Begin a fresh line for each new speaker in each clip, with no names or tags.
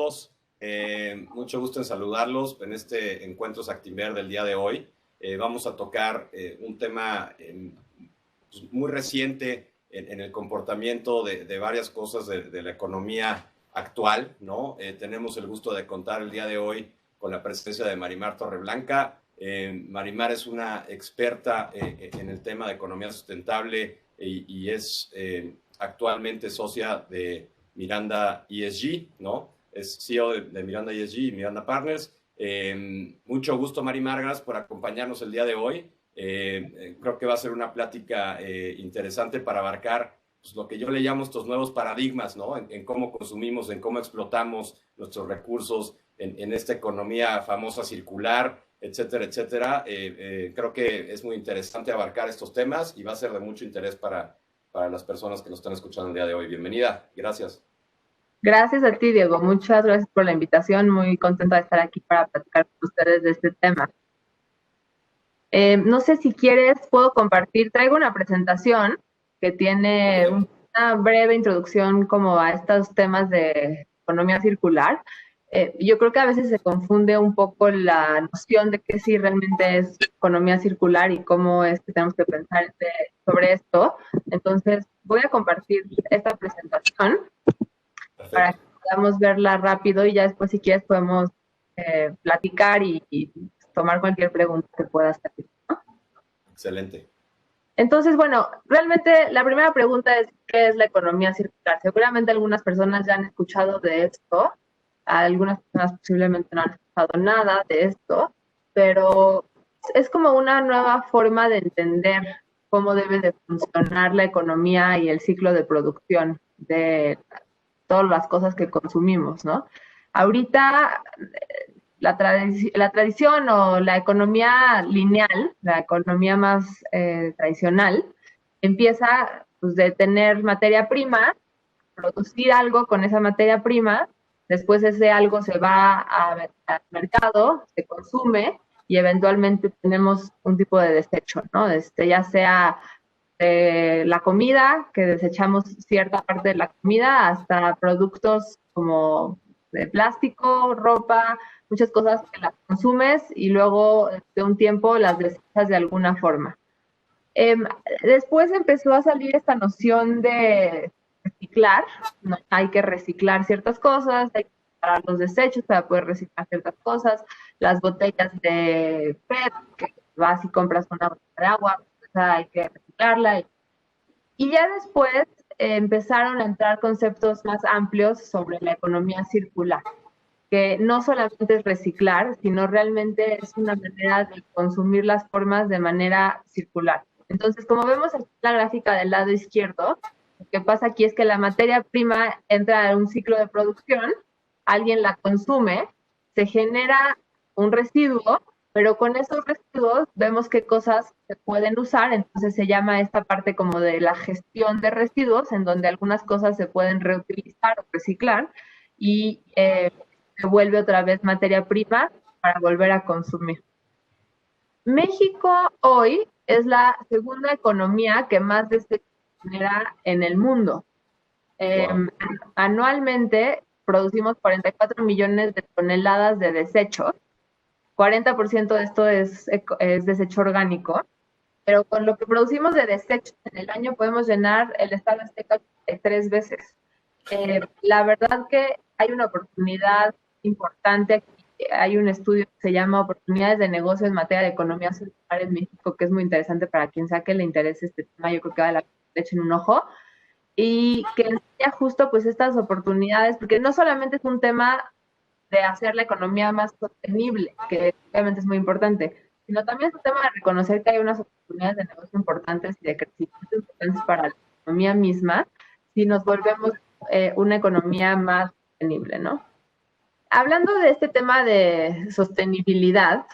todos. Mucho gusto en saludarlos en este encuentro Actinver del día de hoy. Vamos a tocar un tema pues, muy reciente en el comportamiento de varias cosas de la economía actual, ¿no? Tenemos el gusto de contar el día de hoy con la presencia de Marimar Torreblanca. Marimar es una experta en el tema de economía sustentable y es actualmente socia de Miranda ESG, ¿no? Es CEO de Miranda ESG y Miranda Partners. Mucho gusto, Marimar, gracias por acompañarnos el día de hoy. Creo que va a ser una plática interesante para abarcar pues, lo que yo le llamo estos nuevos paradigmas, ¿no? En cómo consumimos, en cómo explotamos nuestros recursos, en esta economía famosa circular, etcétera, etcétera. Creo que es muy interesante abarcar estos temas y va a ser de mucho interés para las personas que nos están escuchando el día de hoy. Bienvenida, gracias.
Gracias a ti, Diego. Muchas gracias por la invitación. Muy contenta de estar aquí para platicar con ustedes de este tema. No sé si quieres, puedo compartir. Traigo una presentación que tiene una breve introducción como a estos temas de economía circular. Yo creo que a veces se confunde un poco la noción de qué sí realmente es economía circular y cómo es que tenemos que pensar sobre esto. Entonces, voy a compartir esta presentación. Perfecto. Para que podamos verla rápido y ya después, si quieres, podemos platicar y tomar cualquier pregunta que puedas hacer, ¿no?
Excelente.
Entonces, bueno, realmente la primera pregunta es, ¿qué es la economía circular? Seguramente algunas personas ya han escuchado de esto, algunas personas posiblemente no han escuchado nada de esto, pero es como una nueva forma de entender cómo debe de funcionar la economía y el ciclo de producción de todas las cosas que consumimos, ¿no? Ahorita la tradición o la economía lineal, la economía más tradicional, empieza pues, de tener materia prima, producir algo con esa materia prima, después ese algo se va al mercado, se consume y eventualmente tenemos un tipo de desecho, ¿no? Ya sea la comida, que desechamos cierta parte de la comida, hasta productos como de plástico, ropa, muchas cosas que las consumes y luego de un tiempo las desechas de alguna forma. Después empezó a salir esta noción de reciclar, ¿no? Hay que reciclar ciertas cosas, hay que separar los desechos para poder reciclar ciertas cosas, las botellas de PET, que vas y compras una botella de agua, pues hay que reciclarla. Y ya después empezaron a entrar conceptos más amplios sobre la economía circular, que no solamente es reciclar, sino realmente es una manera de consumir las formas de manera circular. Entonces, como vemos aquí en la gráfica del lado izquierdo, lo que pasa aquí es que la materia prima entra en un ciclo de producción, alguien la consume, se genera un residuo, pero con esos residuos vemos qué cosas se pueden usar, entonces se llama esta parte como de la gestión de residuos, en donde algunas cosas se pueden reutilizar o reciclar y se vuelve otra vez materia prima para volver a consumir. México hoy es la segunda economía que más desecho genera en el mundo. Wow. Anualmente producimos 44 millones de toneladas de desechos. 40% de esto es desecho orgánico, pero con lo que producimos de desechos en el año podemos llenar el estado azteca 3 veces. La verdad que hay una oportunidad importante aquí. Hay un estudio que se llama Oportunidades de Negocio en materia de economía circular en México, que es muy interesante para quien sea que le interese este tema. Yo creo que vale la pena que le echen un ojo. Y que enseña justo pues estas oportunidades, porque no solamente es un tema de hacer la economía más sostenible, que obviamente es muy importante, sino también es un tema de reconocer que hay unas oportunidades de negocio importantes y de crecimiento importantes para la economía misma, si nos volvemos una economía más sostenible, ¿no? Hablando de este tema de sostenibilidad,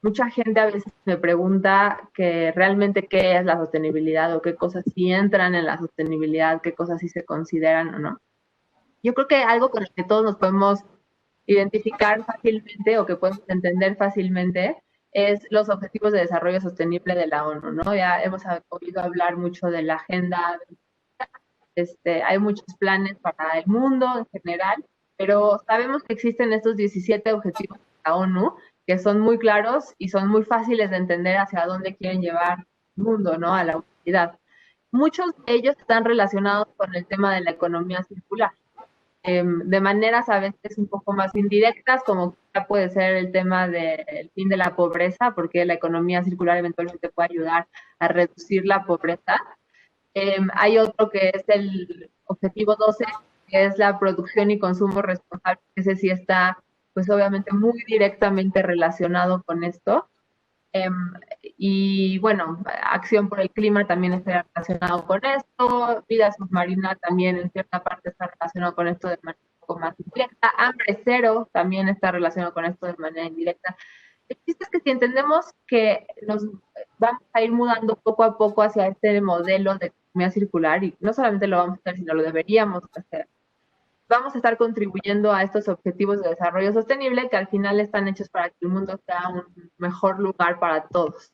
mucha gente a veces me pregunta que realmente qué es la sostenibilidad o qué cosas sí entran en la sostenibilidad, qué cosas sí se consideran o no. Yo creo que algo con lo que todos nos podemos identificar fácilmente o que podemos entender fácilmente es los Objetivos de Desarrollo Sostenible de la ONU, ¿no? Ya hemos oído hablar mucho de la agenda, hay muchos planes para el mundo en general, pero sabemos que existen estos 17 objetivos de la ONU que son muy claros y son muy fáciles de entender hacia dónde quieren llevar el mundo, ¿no? A la humanidad. Muchos de ellos están relacionados con el tema de la economía circular, de maneras a veces un poco más indirectas, como puede ser el tema del fin de la pobreza, porque la economía circular eventualmente puede ayudar a reducir la pobreza. Hay otro que es el objetivo 12, que es la producción y consumo responsable. Ese sí está, pues obviamente, muy directamente relacionado con esto. Eh, y bueno, acción por el clima también está relacionado con esto, vida submarina también en cierta parte está relacionado con esto de manera un poco más indirecta, hambre cero también está relacionado con esto de manera indirecta. El chiste es que si entendemos que nos vamos a ir mudando poco a poco hacia este modelo de economía circular, y no solamente lo vamos a hacer, sino lo deberíamos hacer, vamos a estar contribuyendo a estos objetivos de desarrollo sostenible que al final están hechos para que el mundo sea un mejor lugar para todos.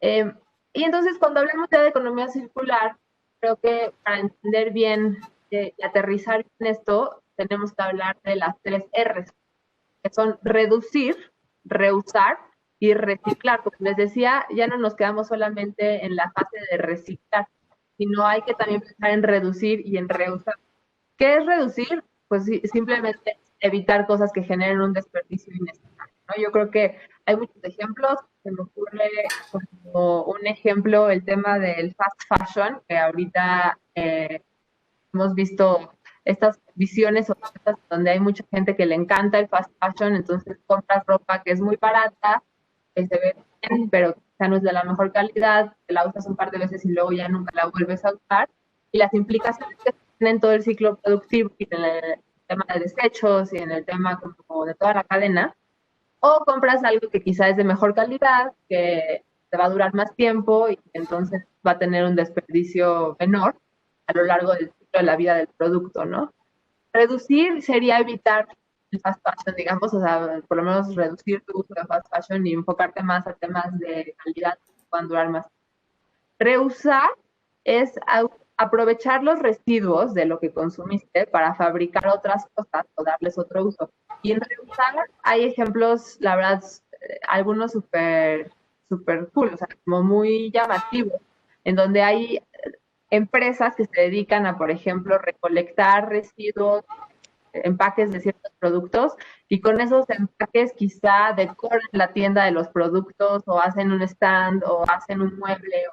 Eh, y entonces cuando hablamos ya de economía circular, creo que para entender bien y aterrizar en esto, tenemos que hablar de las 3 R's, que son reducir, reusar y reciclar. Como les decía, ya no nos quedamos solamente en la fase de reciclar, sino hay que también pensar en reducir y en reusar. ¿Qué es reducir? Pues simplemente evitar cosas que generen un desperdicio innecesario, ¿no? Yo creo que hay muchos ejemplos. Se me ocurre como un ejemplo el tema del fast fashion, que ahorita hemos visto estas visiones o donde hay mucha gente que le encanta el fast fashion, entonces compras ropa que es muy barata, que se ve bien, pero quizá no es de la mejor calidad, que la usas un par de veces y luego ya nunca la vuelves a usar. Y las implicaciones que tienen en todo el ciclo productivo y en el tema de desechos y en el tema como de toda la cadena, o compras algo que quizá es de mejor calidad, que te va a durar más tiempo y entonces va a tener un desperdicio menor a lo largo del ciclo de la vida del producto, ¿no? Reducir sería evitar el fast fashion, digamos, o sea, por lo menos reducir tu uso de fast fashion y enfocarte más a temas de calidad que puedan durar más. Reusar es aprovechar los residuos de lo que consumiste para fabricar otras cosas o darles otro uso. Y en reusar hay ejemplos, la verdad, algunos súper cool, o sea, como muy llamativos, en donde hay empresas que se dedican a, por ejemplo, recolectar residuos, empaques de ciertos productos, y con esos empaques quizá decoran la tienda de los productos o hacen un stand o hacen un mueble.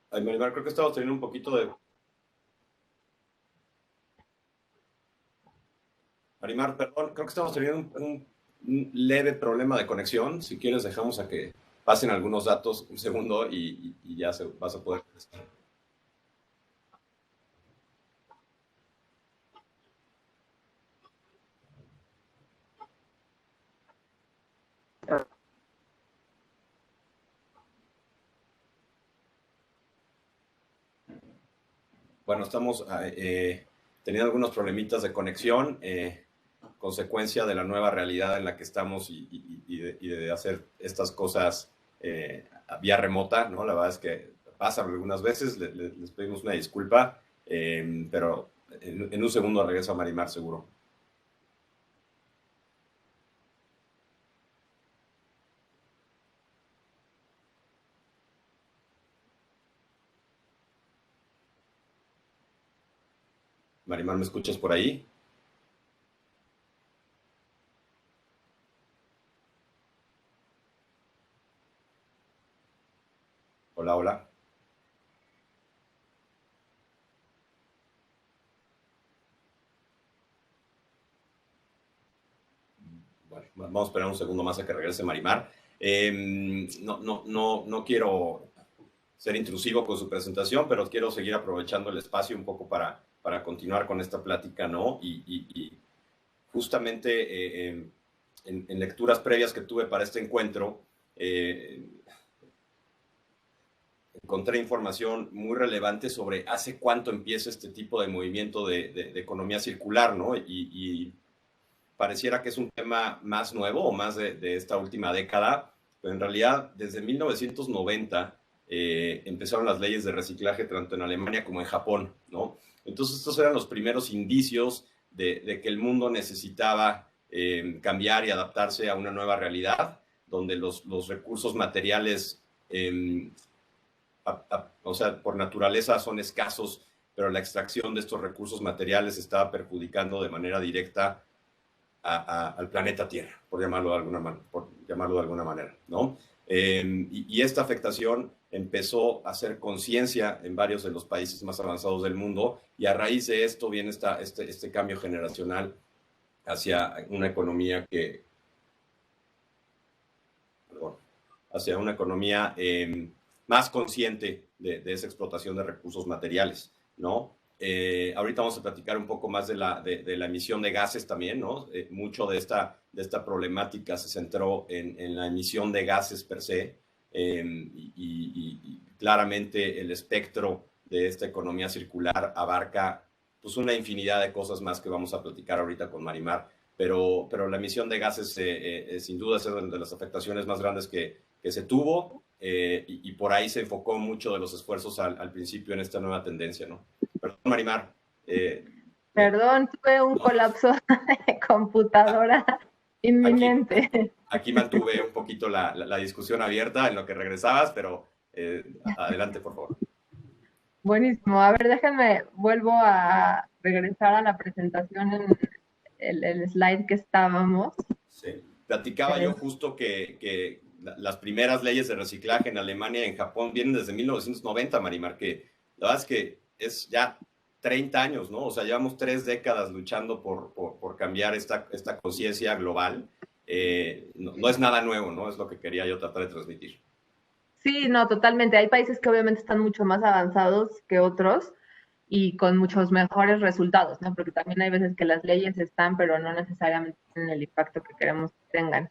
Ay, Marimar, creo que estamos teniendo un poquito de... Marimar, perdón, creo que estamos teniendo un leve problema de conexión. Si quieres, dejamos a que pasen algunos datos un segundo y ya vas a poder... Bueno, estamos teniendo algunos problemitas de conexión, consecuencia de la nueva realidad en la que estamos y de hacer estas cosas vía remota, ¿no? La verdad es que pasa algunas veces, les pedimos una disculpa, pero en un segundo regreso a Marimar seguro. Marimar, ¿me escuchas por ahí? Hola, hola. Bueno, vamos a esperar un segundo más a que regrese Marimar. No quiero ser intrusivo con su presentación, pero quiero seguir aprovechando el espacio un poco para continuar con esta plática, ¿no? Y justamente en lecturas previas que tuve para este encuentro, encontré información muy relevante sobre hace cuánto empieza este tipo de movimiento de economía circular, ¿no? Y pareciera que es un tema más nuevo o más de esta última década, pero en realidad desde 1990 empezaron las leyes de reciclaje tanto en Alemania como en Japón, ¿no? Entonces estos eran los primeros indicios de que el mundo necesitaba cambiar y adaptarse a una nueva realidad, donde los recursos materiales, o sea, por naturaleza son escasos, pero la extracción de estos recursos materiales estaba perjudicando de manera directa al planeta Tierra, por llamarlo de alguna manera, ¿no? Y esta afectación empezó a hacer conciencia en varios de los países más avanzados del mundo, y a raíz de esto viene este cambio generacional hacia una economía más consciente de esa explotación de recursos materiales, ¿no? Ahorita vamos a platicar un poco más de la emisión de gases también, ¿no? Mucho de esta problemática se centró en la emisión de gases per se, y claramente el espectro de esta economía circular abarca pues una infinidad de cosas más que vamos a platicar ahorita con Marimar, pero la emisión de gases sin duda es una de las afectaciones más grandes que se tuvo, y por ahí se enfocó mucho de los esfuerzos al principio en esta nueva tendencia, ¿no? Perdón, Marimar.
Perdón, tuve un colapso de computadora inminente.
Aquí mantuve un poquito la discusión abierta en lo que regresabas, pero adelante, por favor.
Buenísimo. A ver, déjenme, vuelvo a regresar a la presentación en el slide que estábamos.
Sí. Platicaba yo justo que las primeras leyes de reciclaje en Alemania y en Japón vienen desde 1990, Marimar, que la verdad es que es ya 30 años, ¿no? O sea, llevamos 3 décadas luchando por cambiar esta conciencia global. No es nada nuevo, ¿no? Es lo que quería yo tratar de transmitir.
Sí, no, totalmente. Hay países que obviamente están mucho más avanzados que otros y con muchos mejores resultados, ¿no? Porque también hay veces que las leyes están, pero no necesariamente tienen el impacto que queremos que tengan.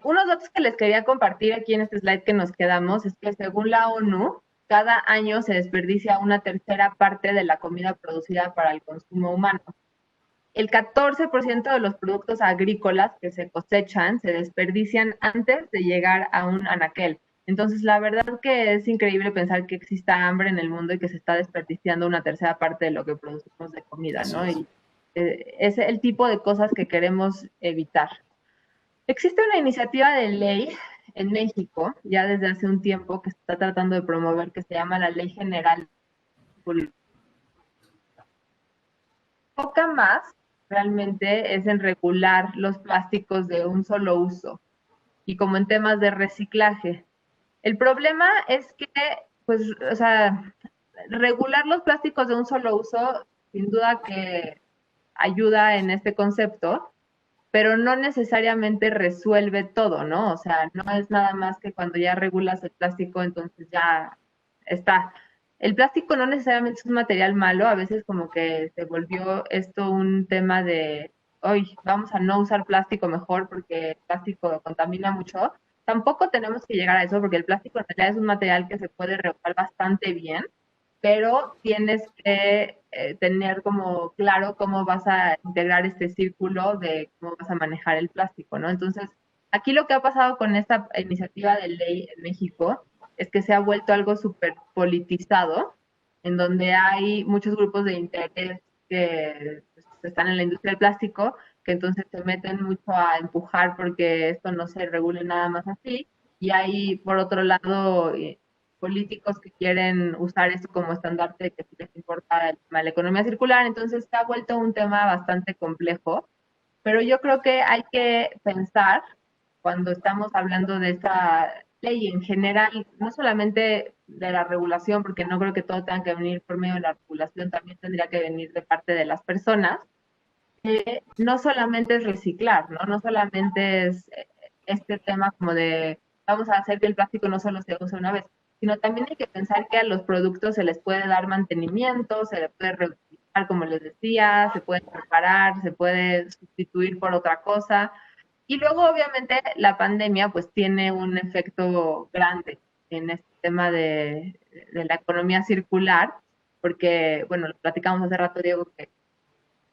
Unos datos que les quería compartir aquí en este slide que nos quedamos es que según la ONU, cada año se desperdicia una tercera parte de la comida producida para el consumo humano. El 14% de los productos agrícolas que se cosechan se desperdician antes de llegar a un anaquel. Entonces, la verdad que es increíble pensar que exista hambre en el mundo y que se está desperdiciando una tercera parte de lo que producimos de comida, ¿no? Y es el tipo de cosas que queremos evitar. Existe una iniciativa de ley en México, ya desde hace un tiempo, que se está tratando de promover, que se llama la Ley General. Poca más realmente es en regular los plásticos de un solo uso y como en temas de reciclaje. El problema es que, pues, o sea, regular los plásticos de un solo uso, sin duda que ayuda en este concepto, pero no necesariamente resuelve todo, ¿no? O sea, no es nada más que cuando ya regulas el plástico, entonces ya está. El plástico no necesariamente es un material malo, a veces como que se volvió esto un tema de, hoy vamos a no usar plástico mejor porque el plástico contamina mucho. Tampoco tenemos que llegar a eso porque el plástico en realidad es un material que se puede reusar bastante bien, pero tienes que tener como claro cómo vas a integrar este círculo de cómo vas a manejar el plástico, ¿no? Entonces, aquí lo que ha pasado con esta iniciativa de ley en México es que se ha vuelto algo súper politizado, en donde hay muchos grupos de interés que pues, están en la industria del plástico, que entonces se meten mucho a empujar porque esto no se regule nada más así, y hay, por otro lado, políticos que quieren usar esto como estandarte de que sí les importa el tema de la economía circular, entonces se ha vuelto un tema bastante complejo, pero yo creo que hay que pensar cuando estamos hablando de esta ley en general, no solamente de la regulación, porque no creo que todo tenga que venir por medio de la regulación, también tendría que venir de parte de las personas, no solamente es reciclar, ¿no? No solamente es este tema como de vamos a hacer que el plástico no solo se use una vez, sino también hay que pensar que a los productos se les puede dar mantenimiento, se les puede reutilizar, como les decía, se puede preparar, se puede sustituir por otra cosa. Y luego, obviamente, la pandemia pues tiene un efecto grande en este tema de la economía circular, porque, bueno, lo platicamos hace rato, Diego, que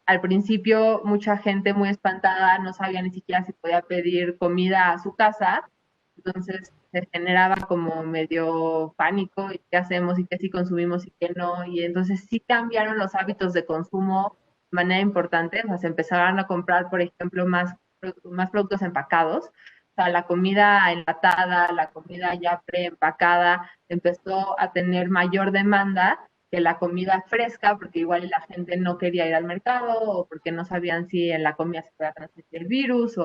al principio mucha gente muy espantada no sabía ni siquiera si podía pedir comida a su casa, entonces se generaba como medio pánico y qué hacemos y qué sí consumimos y qué no, y entonces sí cambiaron los hábitos de consumo de manera importante, o sea, se empezaron a comprar, por ejemplo, más productos empacados, o sea, la comida enlatada, la comida ya preempacada, empezó a tener mayor demanda que la comida fresca, porque igual la gente no quería ir al mercado o porque no sabían si en la comida se podía transmitir el virus.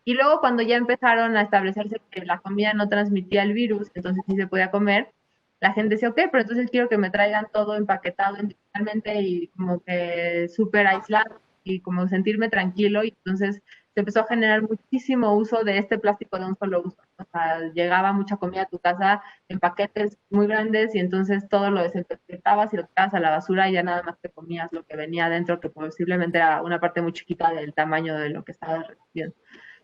Y luego cuando ya empezaron a establecerse que la comida no transmitía el virus, entonces sí se podía comer, la gente decía, ok, pero entonces quiero que me traigan todo empaquetado individualmente y como que súper aislado y como sentirme tranquilo. Y entonces se empezó a generar muchísimo uso de este plástico de un solo uso. O sea, llegaba mucha comida a tu casa en paquetes muy grandes y entonces todo lo desempaquetabas y lo tirabas a la basura y ya nada más te comías lo que venía adentro, que posiblemente era una parte muy chiquita del tamaño de lo que estabas recibiendo.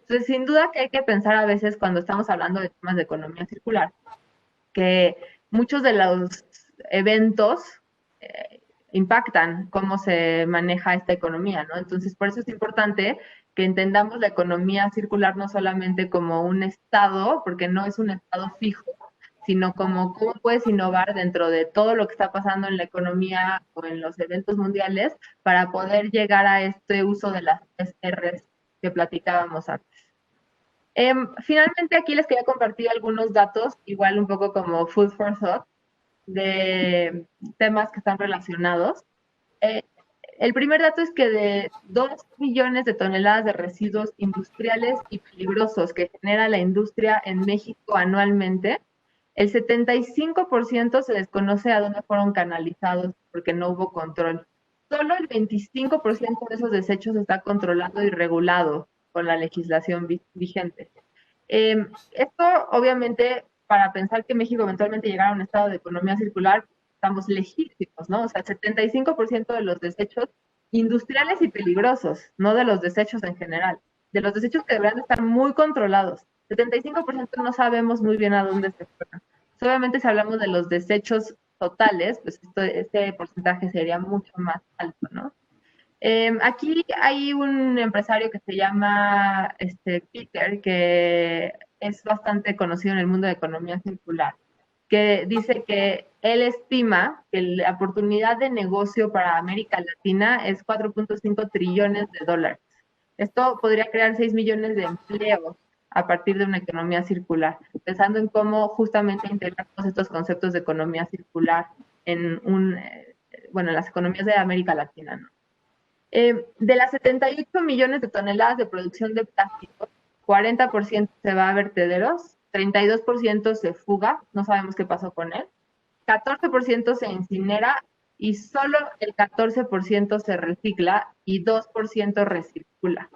Entonces, sin duda que hay que pensar a veces cuando estamos hablando de temas de economía circular, que muchos de los eventos impactan cómo se maneja esta economía, ¿no? Entonces, por eso es importante que entendamos la economía circular no solamente como un estado, porque no es un estado fijo, sino como cómo puedes innovar dentro de todo lo que está pasando en la economía o en los eventos mundiales para poder llegar a este uso de las R's que platicábamos antes. Finalmente aquí les quería compartir algunos datos, igual un poco como food for thought, de temas que están relacionados. Eh, el primer dato es que de 2 millones de toneladas de residuos industriales y peligrosos que genera la industria en México anualmente, el 75% se desconoce a dónde fueron canalizados porque no hubo control. Solo el 25% de esos desechos está controlado y regulado con la legislación vigente. Esto, obviamente, para pensar que México eventualmente llegara a un estado de economía circular, estamos lejísimos, ¿no? O sea, el 75% de los desechos industriales y peligrosos, no de los desechos en general, de los desechos que deberían estar muy controlados. 75% no sabemos muy bien a dónde se fueron. Obviamente, si hablamos de los desechos totales, pues este porcentaje sería mucho más alto, ¿no? Aquí hay un empresario que se llama Peter, que es bastante conocido en el mundo de economía circular, que dice que él estima que la oportunidad de negocio para América Latina es 4.5 trillones de dólares. Esto podría crear 6 millones de empleos a partir de una economía circular, pensando en cómo justamente integrar todos estos conceptos de economía circular en bueno, en las economías de América Latina, ¿no? De las 78 millones de toneladas de producción de plástico, 40% se va a vertederos, 32% se fuga, no sabemos qué pasó con él, 14% se incinera y solo el 14% se recicla y 2% recircula.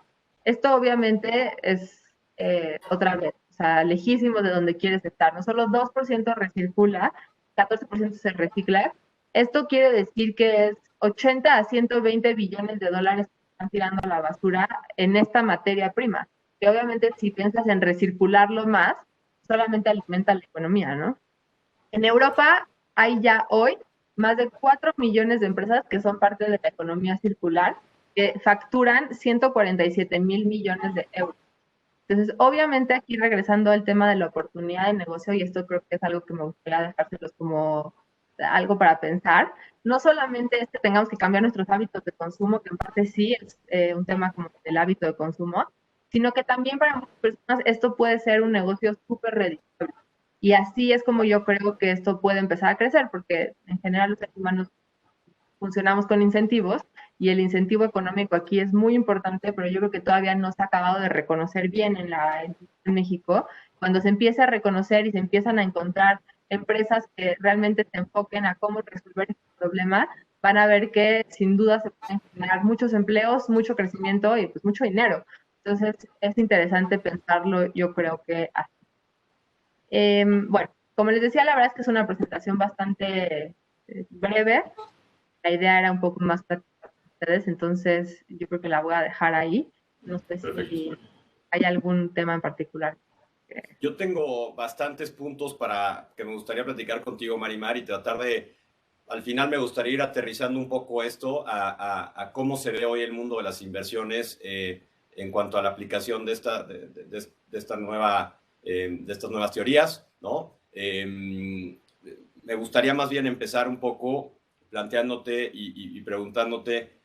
Esto obviamente es otra vez, o sea, lejísimo de donde quieres estar. No solo 2% recircula, 14% se recicla. Esto quiere decir que es 80 a 120 billones de dólares que están tirando a la basura en esta materia prima, que obviamente si piensas en recircularlo más, solamente alimenta la economía, ¿no? En Europa hay ya hoy más de 4 millones de empresas que son parte de la economía circular, que facturan 147 mil millones de euros. Entonces, obviamente aquí regresando al tema de la oportunidad de negocio, y esto creo que es algo que me gustaría dejárselos como algo para pensar, no solamente es que tengamos que cambiar nuestros hábitos de consumo, que en parte sí es un tema como del hábito de consumo, sino que también para muchas personas esto puede ser un negocio súper redituable. Y así es como yo creo que esto puede empezar a crecer, porque en general los seres humanos funcionamos con incentivos y el incentivo económico aquí es muy importante, pero yo creo que todavía no se ha acabado de reconocer bien en México. Cuando se empieza a reconocer y se empiezan a encontrar empresas que realmente se enfoquen a cómo resolver este problema, van a ver que sin duda se pueden generar muchos empleos, mucho crecimiento y pues mucho dinero. Entonces es interesante pensarlo, yo creo que así. Bueno, como les decía, la verdad es que es una presentación bastante breve. La idea era un poco más práctica para ustedes, entonces yo creo que la voy a dejar ahí. No sé si hay algún tema en particular.
Yo tengo bastantes puntos para que me gustaría platicar contigo, Marimar, y tratar de al final me gustaría ir aterrizando un poco esto a cómo se ve hoy el mundo de las inversiones en cuanto a la aplicación de esta de estas nuevas teorías, ¿no? Me gustaría más bien empezar un poco planteándote y preguntándote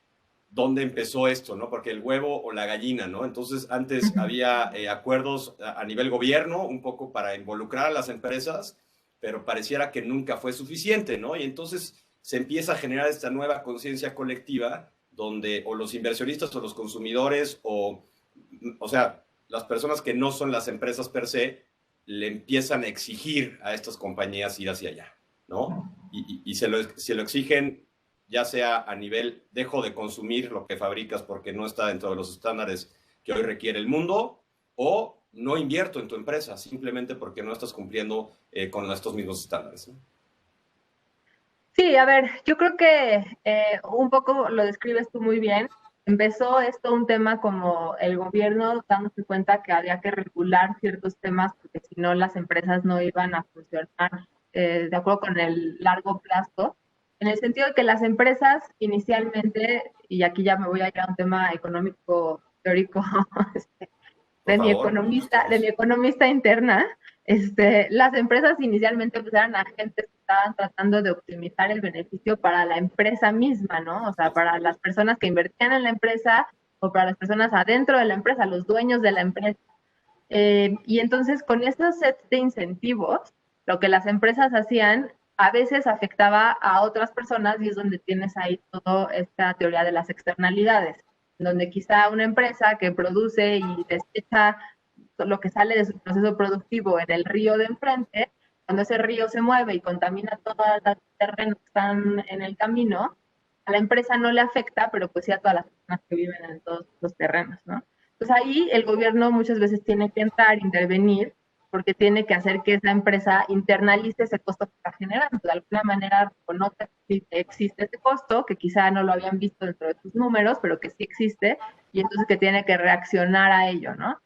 dónde empezó esto, ¿no? Porque el huevo o la gallina, ¿no? Entonces, antes había acuerdos a nivel gobierno, un poco para involucrar a las empresas, pero pareciera que nunca fue suficiente, ¿no? Y entonces se empieza a generar esta nueva conciencia colectiva donde o los inversionistas o los consumidores o sea, las personas que no son las empresas per se, le empiezan a exigir a estas compañías ir hacia allá, ¿no? Y se lo exigen ya sea a nivel dejo de consumir lo que fabricas porque no está dentro de los estándares que hoy requiere el mundo, o no invierto en tu empresa simplemente porque no estás cumpliendo con estos mismos estándares, ¿no?
Sí, a ver, yo creo que un poco lo describes tú muy bien. Empezó esto un tema como el gobierno dándose cuenta que había que regular ciertos temas porque si no las empresas no iban a funcionar de acuerdo con el largo plazo, en el sentido de que las empresas inicialmente, y aquí ya me voy a ir a un tema económico teórico
Por favor,
de mi
ilústranos.
economista interna, las empresas inicialmente pues, eran agentes que estaban tratando de optimizar el beneficio para la empresa misma, ¿no? O sea, para las personas que invertían en la empresa o para las personas adentro de la empresa, los dueños de la empresa. Y entonces con estos sets de incentivos, lo que las empresas hacían a veces afectaba a otras personas y es donde tienes ahí toda esta teoría de las externalidades, donde quizá una empresa que produce y desecha lo que sale de su proceso productivo en el río de enfrente, cuando ese río se mueve y contamina todos los terrenos que están en el camino, a la empresa no le afecta, pero pues sí a todas las personas que viven en todos los terrenos, ¿no? Pues ahí el gobierno muchas veces tiene que entrar, intervenir, porque tiene que hacer que esa empresa internalice ese costo que está generando. De alguna manera reconoce que existe ese costo, que quizá no lo habían visto dentro de sus números, pero que sí existe, y entonces que tiene que reaccionar a ello, ¿no?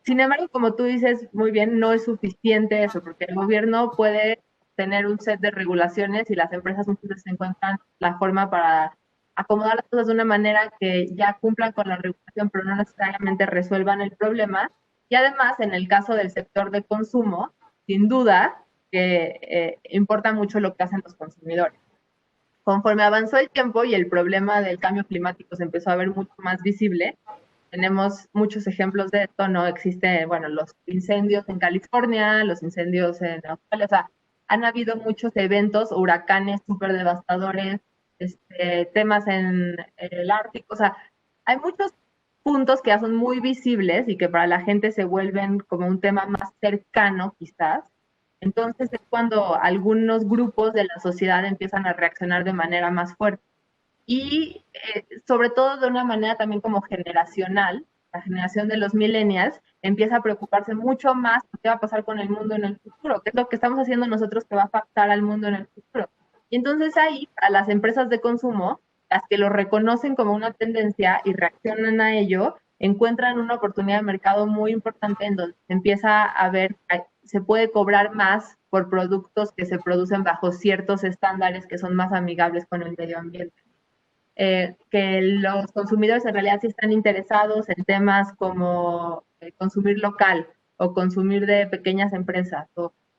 Sin embargo, como tú dices muy bien, no es suficiente eso, porque el gobierno puede tener un set de regulaciones y las empresas muchas veces encuentran la forma para acomodar las cosas de una manera que ya cumplan con la regulación, pero no necesariamente resuelvan el problema. Y además, en el caso del sector de consumo, sin duda que importa mucho lo que hacen los consumidores. Conforme avanzó el tiempo y el problema del cambio climático se empezó a ver mucho más visible, tenemos muchos ejemplos de esto, ¿no? Existen, bueno, los incendios en California, los incendios en Australia, o sea, han habido muchos eventos, huracanes súper devastadores, temas en el Ártico, o sea, hay muchos puntos que ya son muy visibles y que para la gente se vuelven como un tema más cercano, quizás. Entonces es cuando algunos grupos de la sociedad empiezan a reaccionar de manera más fuerte y sobre todo de una manera también como generacional, la generación de los millennials empieza a preocuparse mucho más por qué va a pasar con el mundo en el futuro, qué es lo que estamos haciendo nosotros que va a afectar al mundo en el futuro. Y entonces ahí, a las empresas de consumo, las que lo reconocen como una tendencia y reaccionan a ello, encuentran una oportunidad de mercado muy importante en donde se empieza a ver, se puede cobrar más por productos que se producen bajo ciertos estándares que son más amigables con el medio ambiente. Que los consumidores en realidad sí están interesados en temas como consumir local o consumir de pequeñas empresas.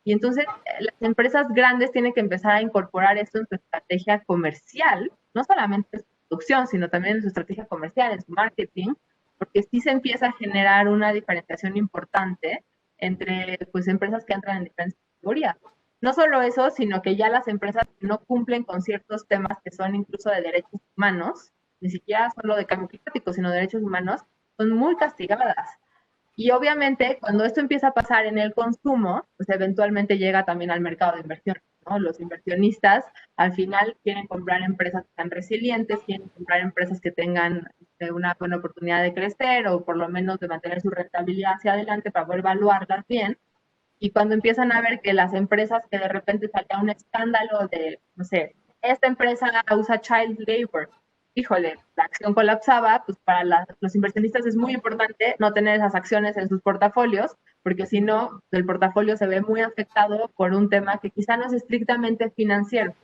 Y entonces las empresas grandes tienen que empezar a incorporar esto en su estrategia comercial, no solamente en su producción, sino también en su estrategia comercial, en su marketing, porque sí se empieza a generar una diferenciación importante entre pues, empresas que entran en diferentes categorías. No solo eso, sino que ya las empresas que no cumplen con ciertos temas que son incluso de derechos humanos, ni siquiera solo de cambio climático, sino de derechos humanos, son muy castigadas. Y obviamente cuando esto empieza a pasar en el consumo, pues eventualmente llega también al mercado de inversión, ¿no? Los inversionistas al final quieren comprar empresas que sean resilientes, quieren comprar empresas que tengan una buena oportunidad de crecer o por lo menos de mantener su rentabilidad hacia adelante para poder evaluarlas bien. Y cuando empiezan a ver que las empresas que de repente salía un escándalo de, no sé, esta empresa usa child labor, híjole, la acción colapsaba, pues para los inversionistas es muy importante no tener esas acciones en sus portafolios, porque si no, el portafolio se ve muy afectado por un tema que quizá no es estrictamente financiero.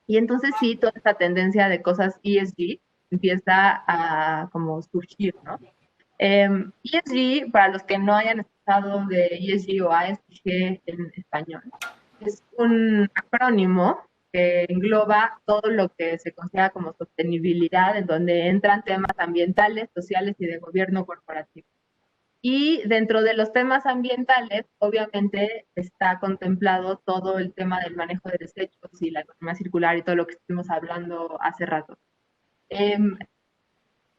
Y entonces sí, toda esta tendencia de cosas ESG empieza a como surgir, ¿no? ESG, para los que no hayan escuchado de ESG o ASG en español, es un acrónimo que engloba todo lo que se considera como sostenibilidad, en donde entran temas ambientales, sociales y de gobierno corporativo. Y dentro de los temas ambientales, obviamente está contemplado todo el tema del manejo de desechos y la economía circular y todo lo que estuvimos hablando hace rato. Eh,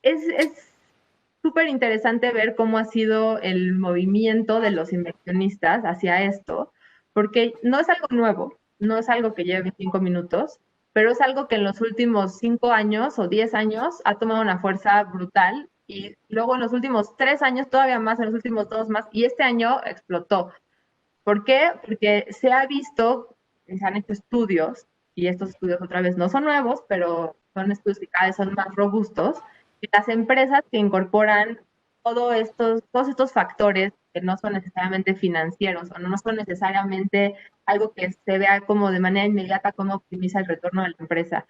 es súper interesante ver cómo ha sido el movimiento de los inversionistas hacia esto, porque no es algo nuevo, no es algo que lleve 5 minutos, pero es algo que en los últimos 5 años o 10 años ha tomado una fuerza brutal y luego en los últimos 3 años todavía más, en los últimos 2 más, y este año explotó. ¿Por qué? Porque se ha visto, se han hecho estudios, y estos estudios otra vez no son nuevos, pero son estudios que cada vez son más robustos, y las empresas que incorporan todos estos factores que no son necesariamente financieros o no son necesariamente algo que se vea como de manera inmediata cómo optimiza el retorno de la empresa,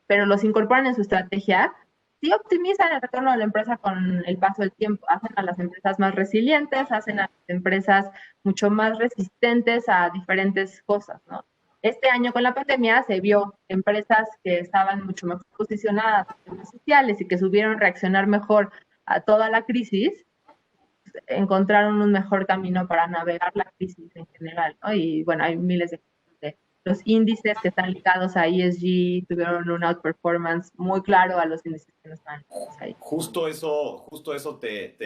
pero los incorporan en su estrategia, sí optimizan el retorno de la empresa con el paso del tiempo, hacen a las empresas más resilientes, hacen a las empresas mucho más resistentes a diferentes cosas, ¿no? Este año con la pandemia se vio empresas que estaban mucho mejor posicionadas en temas sociales y que supieron reaccionar mejor a toda la crisis, encontraron un mejor camino para navegar la crisis en general, ¿no? Y bueno, hay miles de los índices que están ligados a ESG tuvieron un outperformance muy claro a los índices que no están ahí.
Justo eso te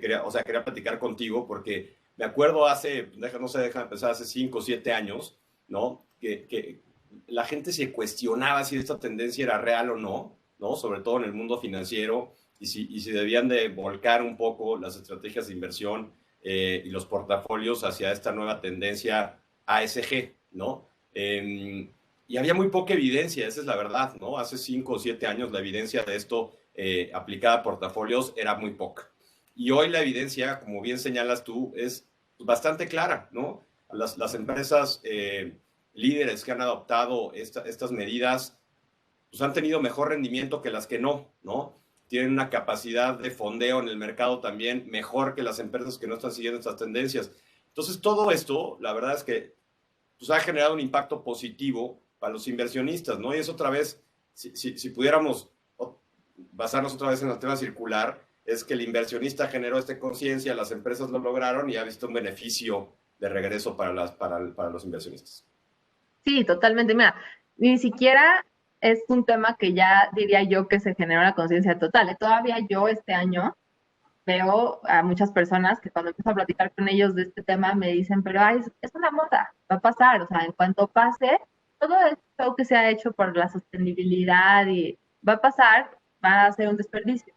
quería, o sea, quería platicar contigo porque me acuerdo hace, no sé, déjame pensar, hace 5 o 7 años, ¿no? Que la gente se cuestionaba si esta tendencia era real o no, ¿no? Sobre todo en el mundo financiero y si debían de volcar un poco las estrategias de inversión y los portafolios hacia esta nueva tendencia ASG, ¿no? Y había muy poca evidencia, esa es la verdad, ¿no? Hace 5 o 7 años la evidencia de esto aplicada a portafolios era muy poca. Y hoy la evidencia, como bien señalas tú, es bastante clara, ¿no? Las empresas líderes que han adoptado estas medidas pues han tenido mejor rendimiento que las que no, ¿no? Tienen una capacidad de fondeo en el mercado también mejor que las empresas que no están siguiendo estas tendencias. Entonces, todo esto, la verdad es que pues, ha generado un impacto positivo para los inversionistas, ¿no? Y es otra vez, si pudiéramos basarnos otra vez en el tema circular, es que el inversionista generó esta conciencia, las empresas lo lograron y ha visto un beneficio de regreso para los inversionistas.
Sí, totalmente. Mira, ni siquiera es un tema que ya diría yo que se generó la conciencia total. Todavía yo este año veo a muchas personas que cuando empiezo a platicar con ellos de este tema me dicen, pero ay, es una moda, va a pasar, o sea, en cuanto pase, todo esto que se ha hecho por la sostenibilidad y va a pasar, va a ser un desperdicio.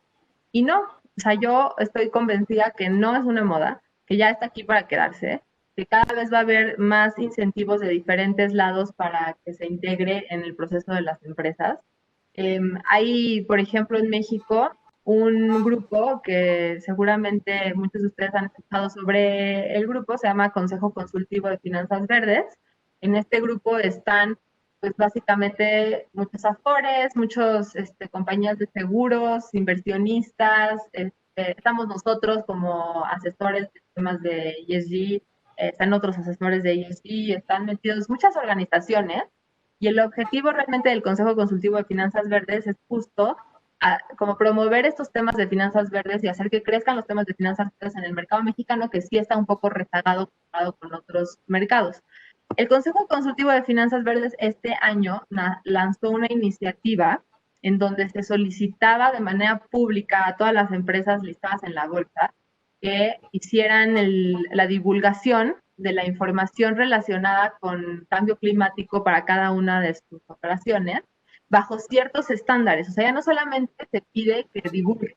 Y no, o sea, yo estoy convencida que no es una moda, que ya está aquí para quedarse, que cada vez va a haber más incentivos de diferentes lados para que se integre en el proceso de las empresas. Hay, por ejemplo, en México un grupo que seguramente muchos de ustedes han escuchado sobre el grupo, se llama Consejo Consultivo de Finanzas Verdes. En este grupo están pues básicamente muchos afores, muchos compañías de seguros, inversionistas, estamos nosotros como asesores de temas de ESG, están otros asesores de ESG, están metidos muchas organizaciones y el objetivo realmente del Consejo Consultivo de Finanzas Verdes es justo como promover estos temas de finanzas verdes y hacer que crezcan los temas de finanzas verdes en el mercado mexicano, que sí está un poco rezagado comparado con otros mercados. El Consejo Consultivo de Finanzas Verdes este año lanzó una iniciativa en donde se solicitaba de manera pública a todas las empresas listadas en la bolsa que hicieran la divulgación de la información relacionada con cambio climático para cada una de sus operaciones bajo ciertos estándares. O sea, ya no solamente se pide que divulgues,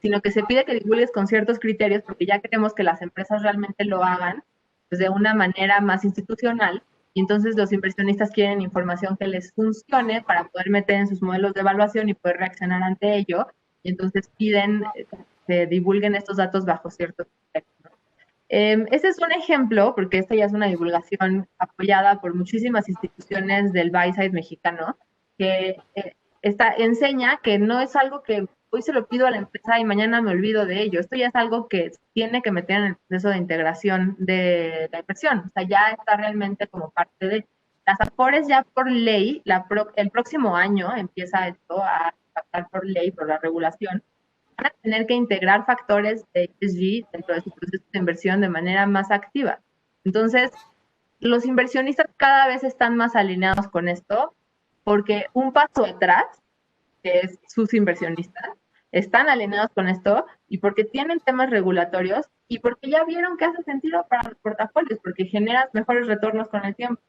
sino que se pide que divulgues con ciertos criterios porque ya queremos que las empresas realmente lo hagan pues, de una manera más institucional. Y entonces los inversionistas quieren información que les funcione para poder meter en sus modelos de evaluación y poder reaccionar ante ello. Y entonces piden que divulguen estos datos bajo ciertos criterios, ¿no? Este es un ejemplo, porque esta ya es una divulgación apoyada por muchísimas instituciones del buy-side mexicano, que enseña que no es algo que hoy se lo pido a la empresa y mañana me olvido de ello. Esto ya es algo que tiene que meter en el proceso de integración de la inversión. O sea, ya está realmente como parte de las Afores ya por ley, el próximo año empieza esto a pasar por ley, por la regulación, van a tener que integrar factores de ESG dentro de su proceso de inversión de manera más activa. Entonces, los inversionistas cada vez están más alineados con esto, porque un paso atrás, que es sus inversionistas, están alineados con esto y porque tienen temas regulatorios y porque ya vieron que hace sentido para los portafolios, porque generas mejores retornos con el tiempo.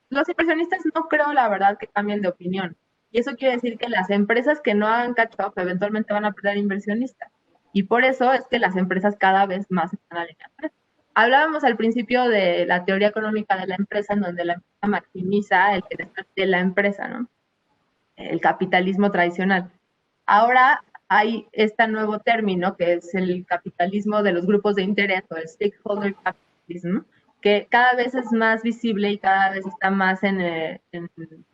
Los inversionistas no creo, la verdad, que cambien de opinión. Y eso quiere decir que las empresas que no hagan catch up eventualmente van a perder inversionistas. Y por eso es que las empresas cada vez más están alineadas. Hablábamos al principio de la teoría económica de la empresa, en donde la empresa maximiza el bienestar de la empresa, ¿no? El capitalismo tradicional. Ahora hay este nuevo término que es el capitalismo de los grupos de interés o el stakeholder capitalism, que cada vez es más visible y cada vez está más en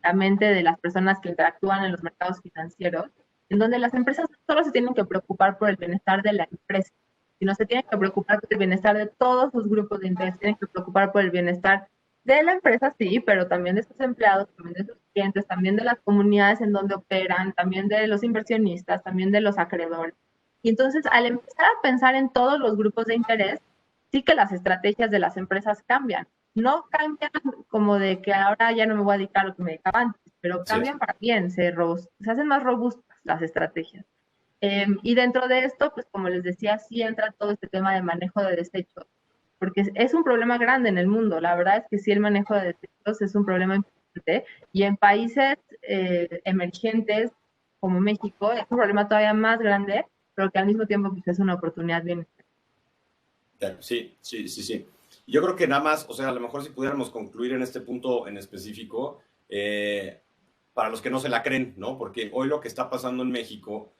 la mente de las personas que interactúan en los mercados financieros, en donde las empresas no solo se tienen que preocupar por el bienestar de la empresa, sino se tienen que preocupar por el bienestar de todos sus grupos de interés, tienen que preocupar por el bienestar de la empresa, sí, pero también de sus empleados, también de sus clientes, también de las comunidades en donde operan, también de los inversionistas, también de los acreedores. Y entonces, al empezar a pensar en todos los grupos de interés, sí que las estrategias de las empresas cambian. No cambian como de que ahora ya no me voy a dedicar a lo que me dedicaba antes, pero cambian para bien, se hacen más robustas las estrategias. Y dentro de esto, pues como les decía, sí entra todo este tema de manejo de desechos, porque es un problema grande en el mundo. La verdad es que sí el manejo de desechos es un problema importante y en países emergentes como México es un problema todavía más grande, pero que al mismo tiempo pues, es una oportunidad bien.
Sí, sí, sí, sí. Yo creo que nada más, o sea, a lo mejor si pudiéramos concluir en este punto en específico, para los que no se la creen, ¿no? Porque hoy lo que está pasando en México,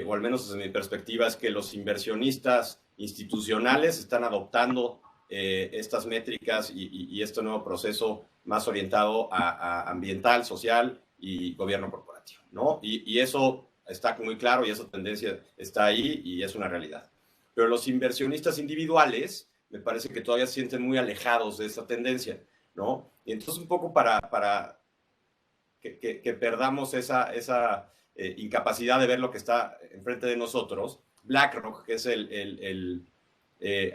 o al menos desde mi perspectiva, es que los inversionistas institucionales están adoptando estas métricas y este nuevo proceso más orientado a ambiental, social y gobierno corporativo, ¿no? Y eso está muy claro y esa tendencia está ahí y es una realidad. Pero los inversionistas individuales me parece que todavía se sienten muy alejados de esa tendencia, ¿no? Y entonces un poco para que perdamos esa incapacidad de ver lo que está enfrente de nosotros, BlackRock, que es el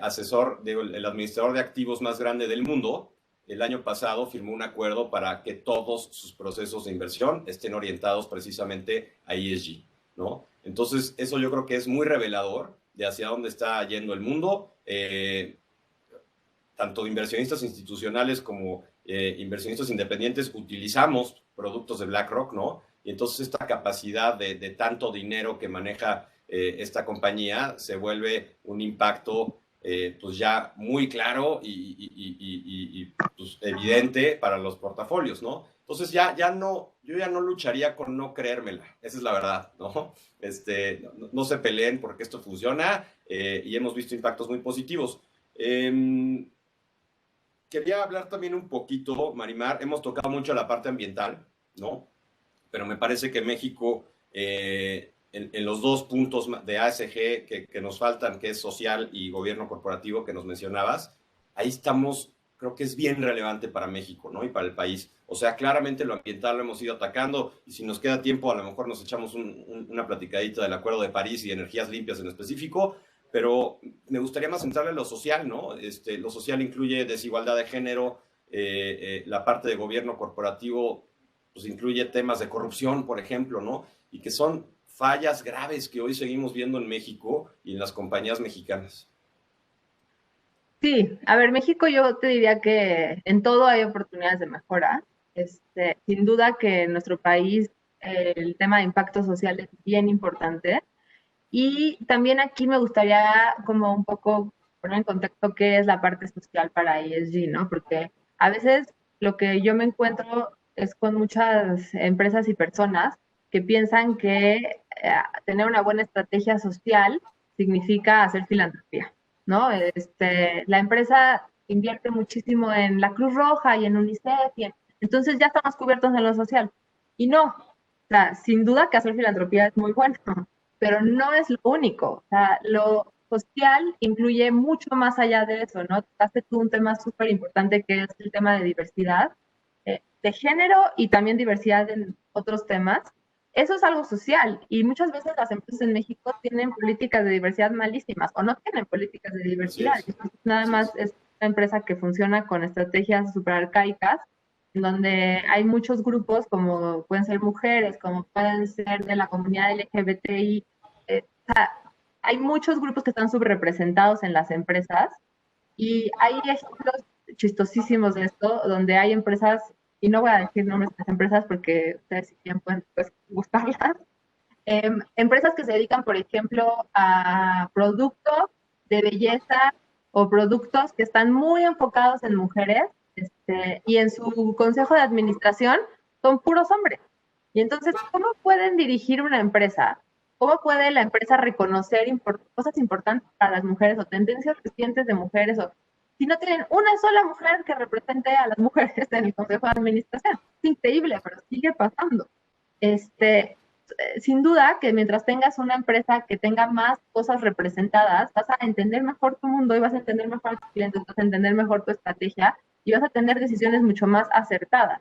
asesor, el administrador de activos más grande del mundo, el año pasado firmó un acuerdo para que todos sus procesos de inversión estén orientados precisamente a ESG, ¿no? Entonces, eso yo creo que es muy revelador de hacia dónde está yendo el mundo, tanto inversionistas institucionales como inversionistas independientes utilizamos productos de BlackRock, ¿no? Y entonces esta capacidad de tanto dinero que maneja esta compañía se vuelve un impacto pues ya muy claro y pues evidente para los portafolios, ¿no? Entonces yo ya no lucharía con no creérmela, esa es la verdad, ¿no? No se peleen porque esto funciona y hemos visto impactos muy positivos. Quería hablar también un poquito, Marimar, hemos tocado mucho la parte ambiental, ¿no? Pero me parece que México, en los dos puntos de ASG que nos faltan, que es social y gobierno corporativo que nos mencionabas, ahí estamos, creo que es bien relevante para México, ¿no? Y para el país. O sea, claramente lo ambiental lo hemos ido atacando y si nos queda tiempo, a lo mejor nos echamos una platicadita del Acuerdo de París y energías limpias en específico, pero me gustaría más centrarle en lo social, ¿no? Lo social incluye desigualdad de género, la parte de gobierno corporativo pues incluye temas de corrupción, por ejemplo, ¿no? Y que son fallas graves que hoy seguimos viendo en México y en las compañías mexicanas.
Sí, a ver, México yo te diría que en todo hay oportunidades de mejora. Sin duda que en nuestro país el tema de impacto social es bien importante. Y también aquí me gustaría como un poco poner en contexto qué es la parte social para ESG, ¿no? Porque a veces lo que yo me encuentro es con muchas empresas y personas que piensan que tener una buena estrategia social significa hacer filantropía. ¿no? La empresa invierte muchísimo en la Cruz Roja y en UNICEF, entonces ya estamos cubiertos en lo social. Y no, o sea, sin duda que hacer filantropía es muy bueno, pero no es lo único. O sea, lo social incluye mucho más allá de eso, ¿no? Tocaste tú un tema súper importante que es el tema de diversidad, de género y también diversidad en otros temas. Eso es algo social y muchas veces las empresas en México tienen políticas de diversidad malísimas o no tienen políticas de
Así
diversidad.
es,
Entonces, nada
así
más
es.
es una empresa que funciona con estrategias súper arcaicas, donde hay muchos grupos como pueden ser mujeres, como pueden ser de la comunidad LGBTI. O sea, hay muchos grupos que están subrepresentados en las empresas y hay ejemplos chistosísimos de esto, donde hay empresas, y no voy a decir nombres de las empresas porque ustedes si quieren pueden pues, buscarlas, empresas que se dedican, por ejemplo, a productos de belleza o productos que están muy enfocados en mujeres, y en su consejo de administración son puros hombres. Y entonces, ¿cómo pueden dirigir una empresa? ¿Cómo puede la empresa reconocer cosas importantes para las mujeres o tendencias recientes de mujeres? O si no tienen una sola mujer que represente a las mujeres en el consejo de administración. Es increíble, pero sigue pasando. Sin duda que mientras tengas una empresa que tenga más cosas representadas, vas a entender mejor tu mundo y vas a entender mejor a tus clientes, vas a entender mejor tu estrategia y vas a tener decisiones mucho más acertadas.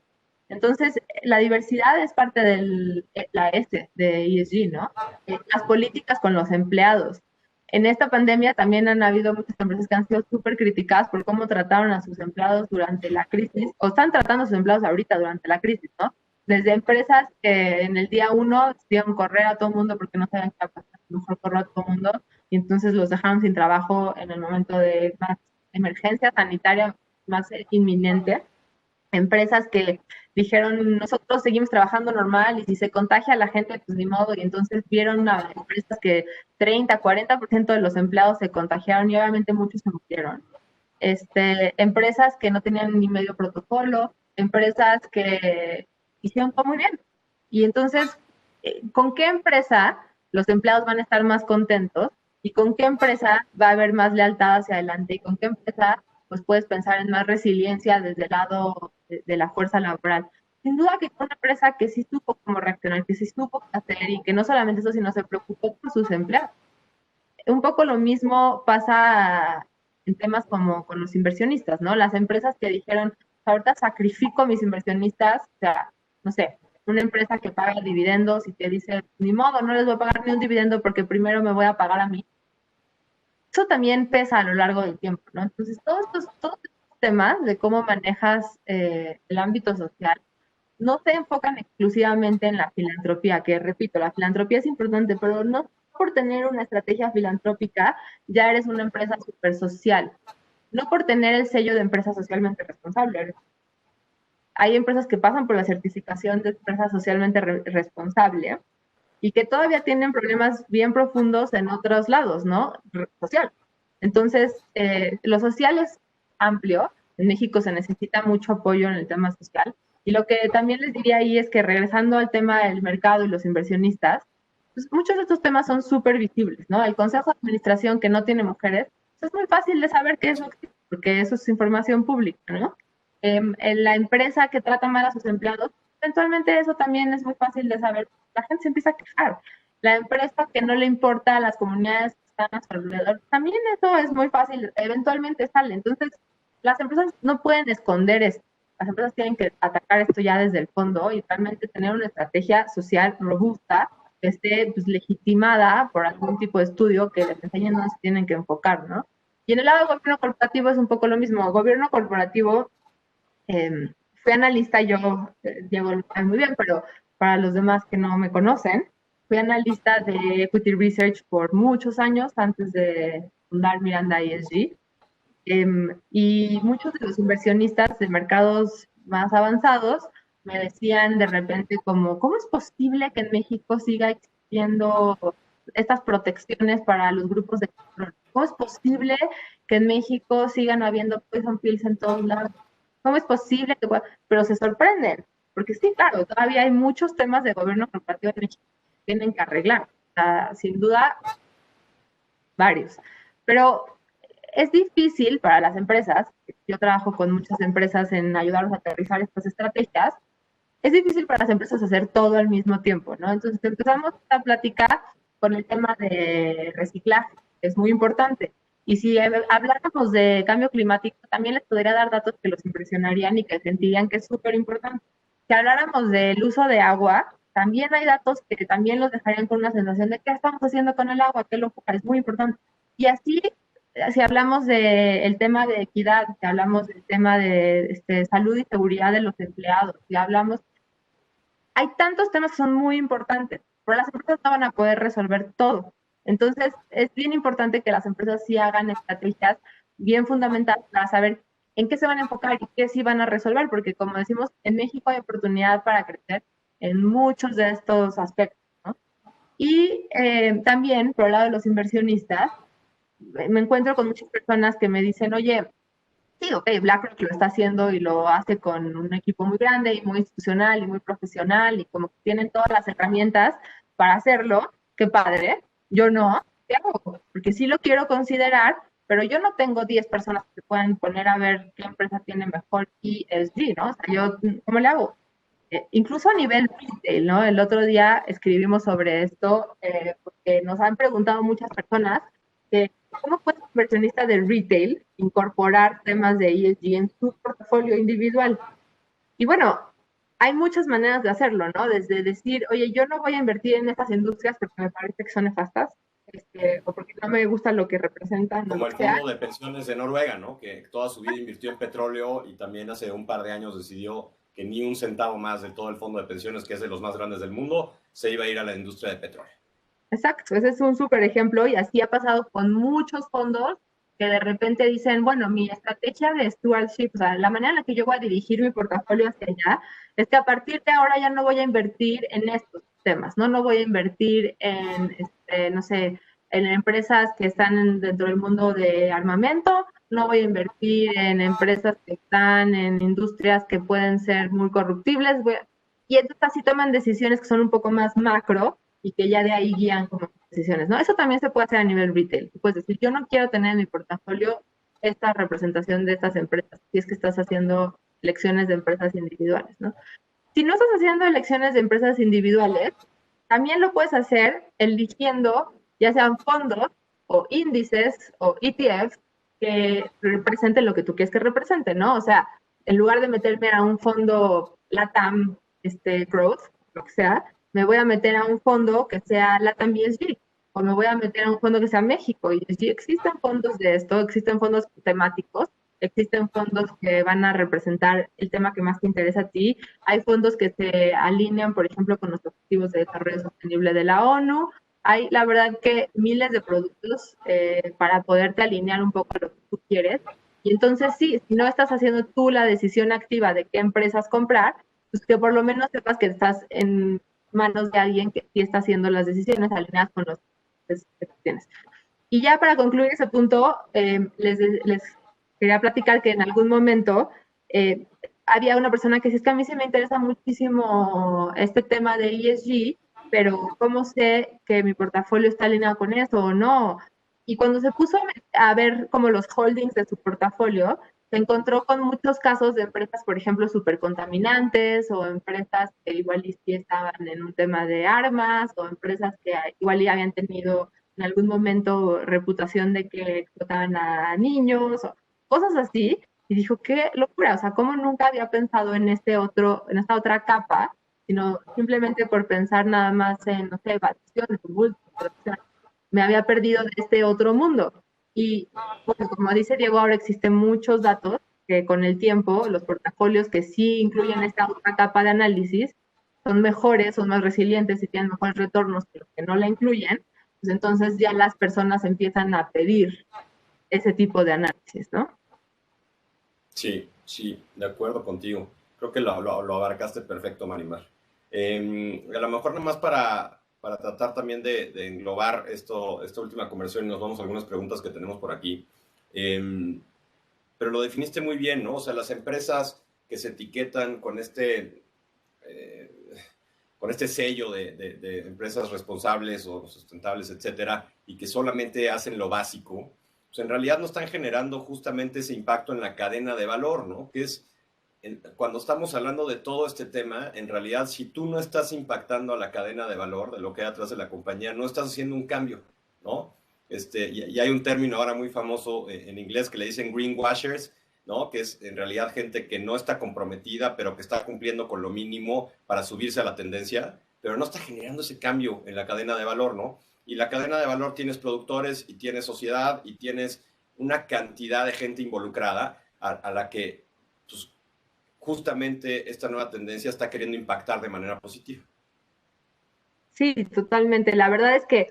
Entonces, la diversidad es parte de la S de ESG, ¿no? Las políticas con los empleados. En esta pandemia también han habido muchas empresas que han sido súper criticadas por cómo trataron a sus empleados durante la crisis, o están tratando a sus empleados ahorita durante la crisis, ¿no? Desde empresas que en el día uno decidieron correr a todo el mundo porque no sabían qué pasar, mejor correr a todo el mundo, y entonces los dejaron sin trabajo en el momento de más emergencia sanitaria más inminente. Empresas que dijeron, nosotros seguimos trabajando normal y si se contagia a la gente, pues ni modo. Y entonces vieron a empresas que 30, 40% de los empleados se contagiaron y obviamente muchos se murieron. Empresas que no tenían ni medio protocolo, empresas que hicieron todo muy bien. Y entonces, ¿con qué empresa los empleados van a estar más contentos? ¿Y con qué empresa va a haber más lealtad hacia adelante? ¿Y con qué empresa pues puedes pensar en más resiliencia desde el lado de la fuerza laboral? Sin duda que con una empresa que sí supo cómo reaccionar, que sí supo qué hacer y que no solamente eso, sino se preocupó por sus empleados. Un poco lo mismo pasa en temas como con los inversionistas, ¿no? Las empresas que dijeron, ahorita sacrifico a mis inversionistas, o sea, no sé, una empresa que paga dividendos y te dice, ni modo, no les voy a pagar ni un dividendo porque primero me voy a pagar a mí. Eso también pesa a lo largo del tiempo, ¿no? Entonces, todos estos temas de cómo manejas el ámbito social no se enfocan exclusivamente en la filantropía, que repito, la filantropía es importante, pero no por tener una estrategia filantrópica ya eres una empresa súper social, no por tener el sello de empresa socialmente responsable. Hay empresas que pasan por la certificación de empresa socialmente responsable y que todavía tienen problemas bien profundos en otros lados, ¿no? Social. Entonces, lo social es amplio. En México se necesita mucho apoyo en el tema social. Y lo que también les diría ahí es que regresando al tema del mercado y los inversionistas, pues muchos de estos temas son súper visibles, ¿no? El consejo de administración que no tiene mujeres, pues es muy fácil de saber que eso existe, porque eso es información pública, ¿no? En la empresa que trata mal a sus empleados, eventualmente eso también es muy fácil de saber. La gente se empieza a quejar. La empresa que no le importa a las comunidades que están a su alrededor, también eso es muy fácil, eventualmente sale. Entonces, las empresas no pueden esconder esto. Las empresas tienen que atacar esto ya desde el fondo y realmente tener una estrategia social robusta que esté pues, legitimada por algún tipo de estudio que les enseñen dónde se tienen que enfocar, ¿no? Y en el lado del gobierno corporativo es un poco lo mismo. El gobierno corporativo, fui analista yo, Diego lo sabe muy bien, pero para los demás que no me conocen, fui analista de Equity Research por muchos años antes de fundar Miranda ESG. Y muchos de los inversionistas de mercados más avanzados me decían de repente como, ¿cómo es posible que en México siga existiendo estas protecciones para los grupos de control? ¿Cómo es posible que en México sigan habiendo poison pills en todos lados? ¿Cómo es posible que pero se sorprenden? Porque sí, claro, todavía hay muchos temas de gobierno corporativo en México que tienen que arreglar. O sea, sin duda, varios. Pero es difícil para las empresas, yo trabajo con muchas empresas en ayudarlos a aterrizar estas estrategias, es difícil para las empresas hacer todo al mismo tiempo, ¿no? Entonces empezamos a platicar con el tema de reciclaje, que es muy importante. Y si habláramos de cambio climático, también les podría dar datos que los impresionarían y que sentirían que es súper importante. Si habláramos del uso de agua, también hay datos que también los dejarían con una sensación de qué estamos haciendo con el agua, qué locura, es muy importante. Y así, si hablamos del tema de equidad, si hablamos del tema de salud y seguridad de los empleados, si hablamos hay tantos temas que son muy importantes, pero las empresas no van a poder resolver todo. Entonces, es bien importante que las empresas sí hagan estrategias bien fundamentales para saber en qué se van a enfocar y qué sí van a resolver, porque como decimos, en México hay oportunidad para crecer en muchos de estos aspectos, ¿no? Y también, por el lado de los inversionistas, me encuentro con muchas personas que me dicen, oye, sí, ok, BlackRock lo está haciendo y lo hace con un equipo muy grande y muy institucional y muy profesional y como que tienen todas las herramientas para hacerlo. Qué padre. Yo no. ¿Qué hago? Porque sí lo quiero considerar, pero yo no tengo 10 personas que puedan poner a ver qué empresa tiene mejor ESG, ¿no? O sea, yo, ¿cómo le hago? Incluso a nivel retail, ¿no? El otro día escribimos sobre esto porque nos han preguntado muchas personas que cómo puede un inversionista de retail incorporar temas de ESG en su portafolio individual. Y bueno, hay muchas maneras de hacerlo, ¿no? Desde decir, oye, yo no voy a invertir en estas industrias porque me parece que son nefastas, o porque no me gusta lo que representan o lo
Como el
que sea.
fondo de pensiones de Noruega, ¿no? Que toda su vida invirtió en petróleo y también hace un par de años decidió que ni un centavo más de todo el fondo de pensiones, que es de los más grandes del mundo, se iba a ir a la industria de petróleo.
Exacto, ese es un súper ejemplo y así ha pasado con muchos fondos que de repente dicen, bueno, mi estrategia de stewardship, o sea, la manera en la que yo voy a dirigir mi portafolio hacia allá, es que a partir de ahora ya no voy a invertir en estos temas, ¿no? No voy a invertir en, no sé, en empresas que están dentro del mundo de armamento, no voy a invertir en empresas que están en industrias que pueden ser muy corruptibles, y entonces así toman decisiones que son un poco más macro, y que ya de ahí guían como decisiones, ¿no? Eso también se puede hacer a nivel retail. Puedes decir, yo no quiero tener en mi portafolio esta representación de estas empresas, si es que estás haciendo elecciones de empresas individuales, ¿no? Si no estás haciendo elecciones de empresas individuales, también lo puedes hacer eligiendo ya sean fondos o índices o ETFs que representen lo que tú quieres que represente, ¿no? O sea, en lugar de meterme a un fondo LATAM Growth, lo que sea, me voy a meter a un fondo que sea LATAM ESG o me voy a meter a un fondo que sea México ESG. Existen fondos de esto, existen fondos temáticos, existen fondos que van a representar el tema que más te interesa a ti. Hay fondos que se alinean, por ejemplo, con los objetivos de desarrollo sostenible de la ONU. Hay, la verdad, que miles de productos para poderte alinear un poco a lo que tú quieres. Y entonces, sí, si no estás haciendo tú la decisión activa de qué empresas comprar, pues que por lo menos sepas que estás en manos de alguien que sí está haciendo las decisiones alineadas con los que tienes. Y ya para concluir ese punto, les quería platicar que en algún momento había una persona que dice, es que a mí sí me interesa muchísimo este tema de ESG, pero ¿cómo sé que mi portafolio está alineado con eso o no? Y cuando se puso a ver como los holdings de su portafolio, se encontró con muchos casos de empresas, por ejemplo, súper contaminantes o empresas que igual y sí estaban en un tema de armas o empresas que igual y habían tenido en algún momento reputación de que explotaban a niños o cosas así. Y dijo, qué locura, o sea, cómo nunca había pensado en en esta otra capa, sino simplemente por pensar nada más en, no sé, evaluación, me había perdido de este otro mundo. Y pues, como dice Diego, ahora existen muchos datos que con el tiempo, los portafolios que sí incluyen esta otra capa de análisis, son mejores, son más resilientes y tienen mejores retornos que los que no la incluyen, pues entonces ya las personas empiezan a pedir ese tipo de análisis, ¿no?
Sí, sí, de acuerdo contigo. Creo que lo abarcaste perfecto, Marimar. A lo mejor nada más para tratar también de englobar esta última conversación y nos vamos a algunas preguntas que tenemos por aquí. Pero lo definiste muy bien, ¿no? O sea, las empresas que se etiquetan eh, con este sello de empresas responsables o sustentables, etcétera, y que solamente hacen lo básico, pues en realidad no están generando justamente ese impacto en la cadena de valor, ¿no? Que es, cuando estamos hablando de todo este tema, en realidad si tú no estás impactando a la cadena de valor de lo que hay atrás de la compañía, no estás haciendo un cambio, ¿no? Y hay un término ahora muy famoso en inglés que le dicen greenwashers, ¿no? Que es en realidad gente que no está comprometida, pero que está cumpliendo con lo mínimo para subirse a la tendencia, pero no está generando ese cambio en la cadena de valor, ¿no? Y la cadena de valor tienes productores y tienes sociedad y tienes una cantidad de gente involucrada a la que pues, justamente esta nueva tendencia está queriendo impactar de manera positiva.
Sí, totalmente. La verdad es que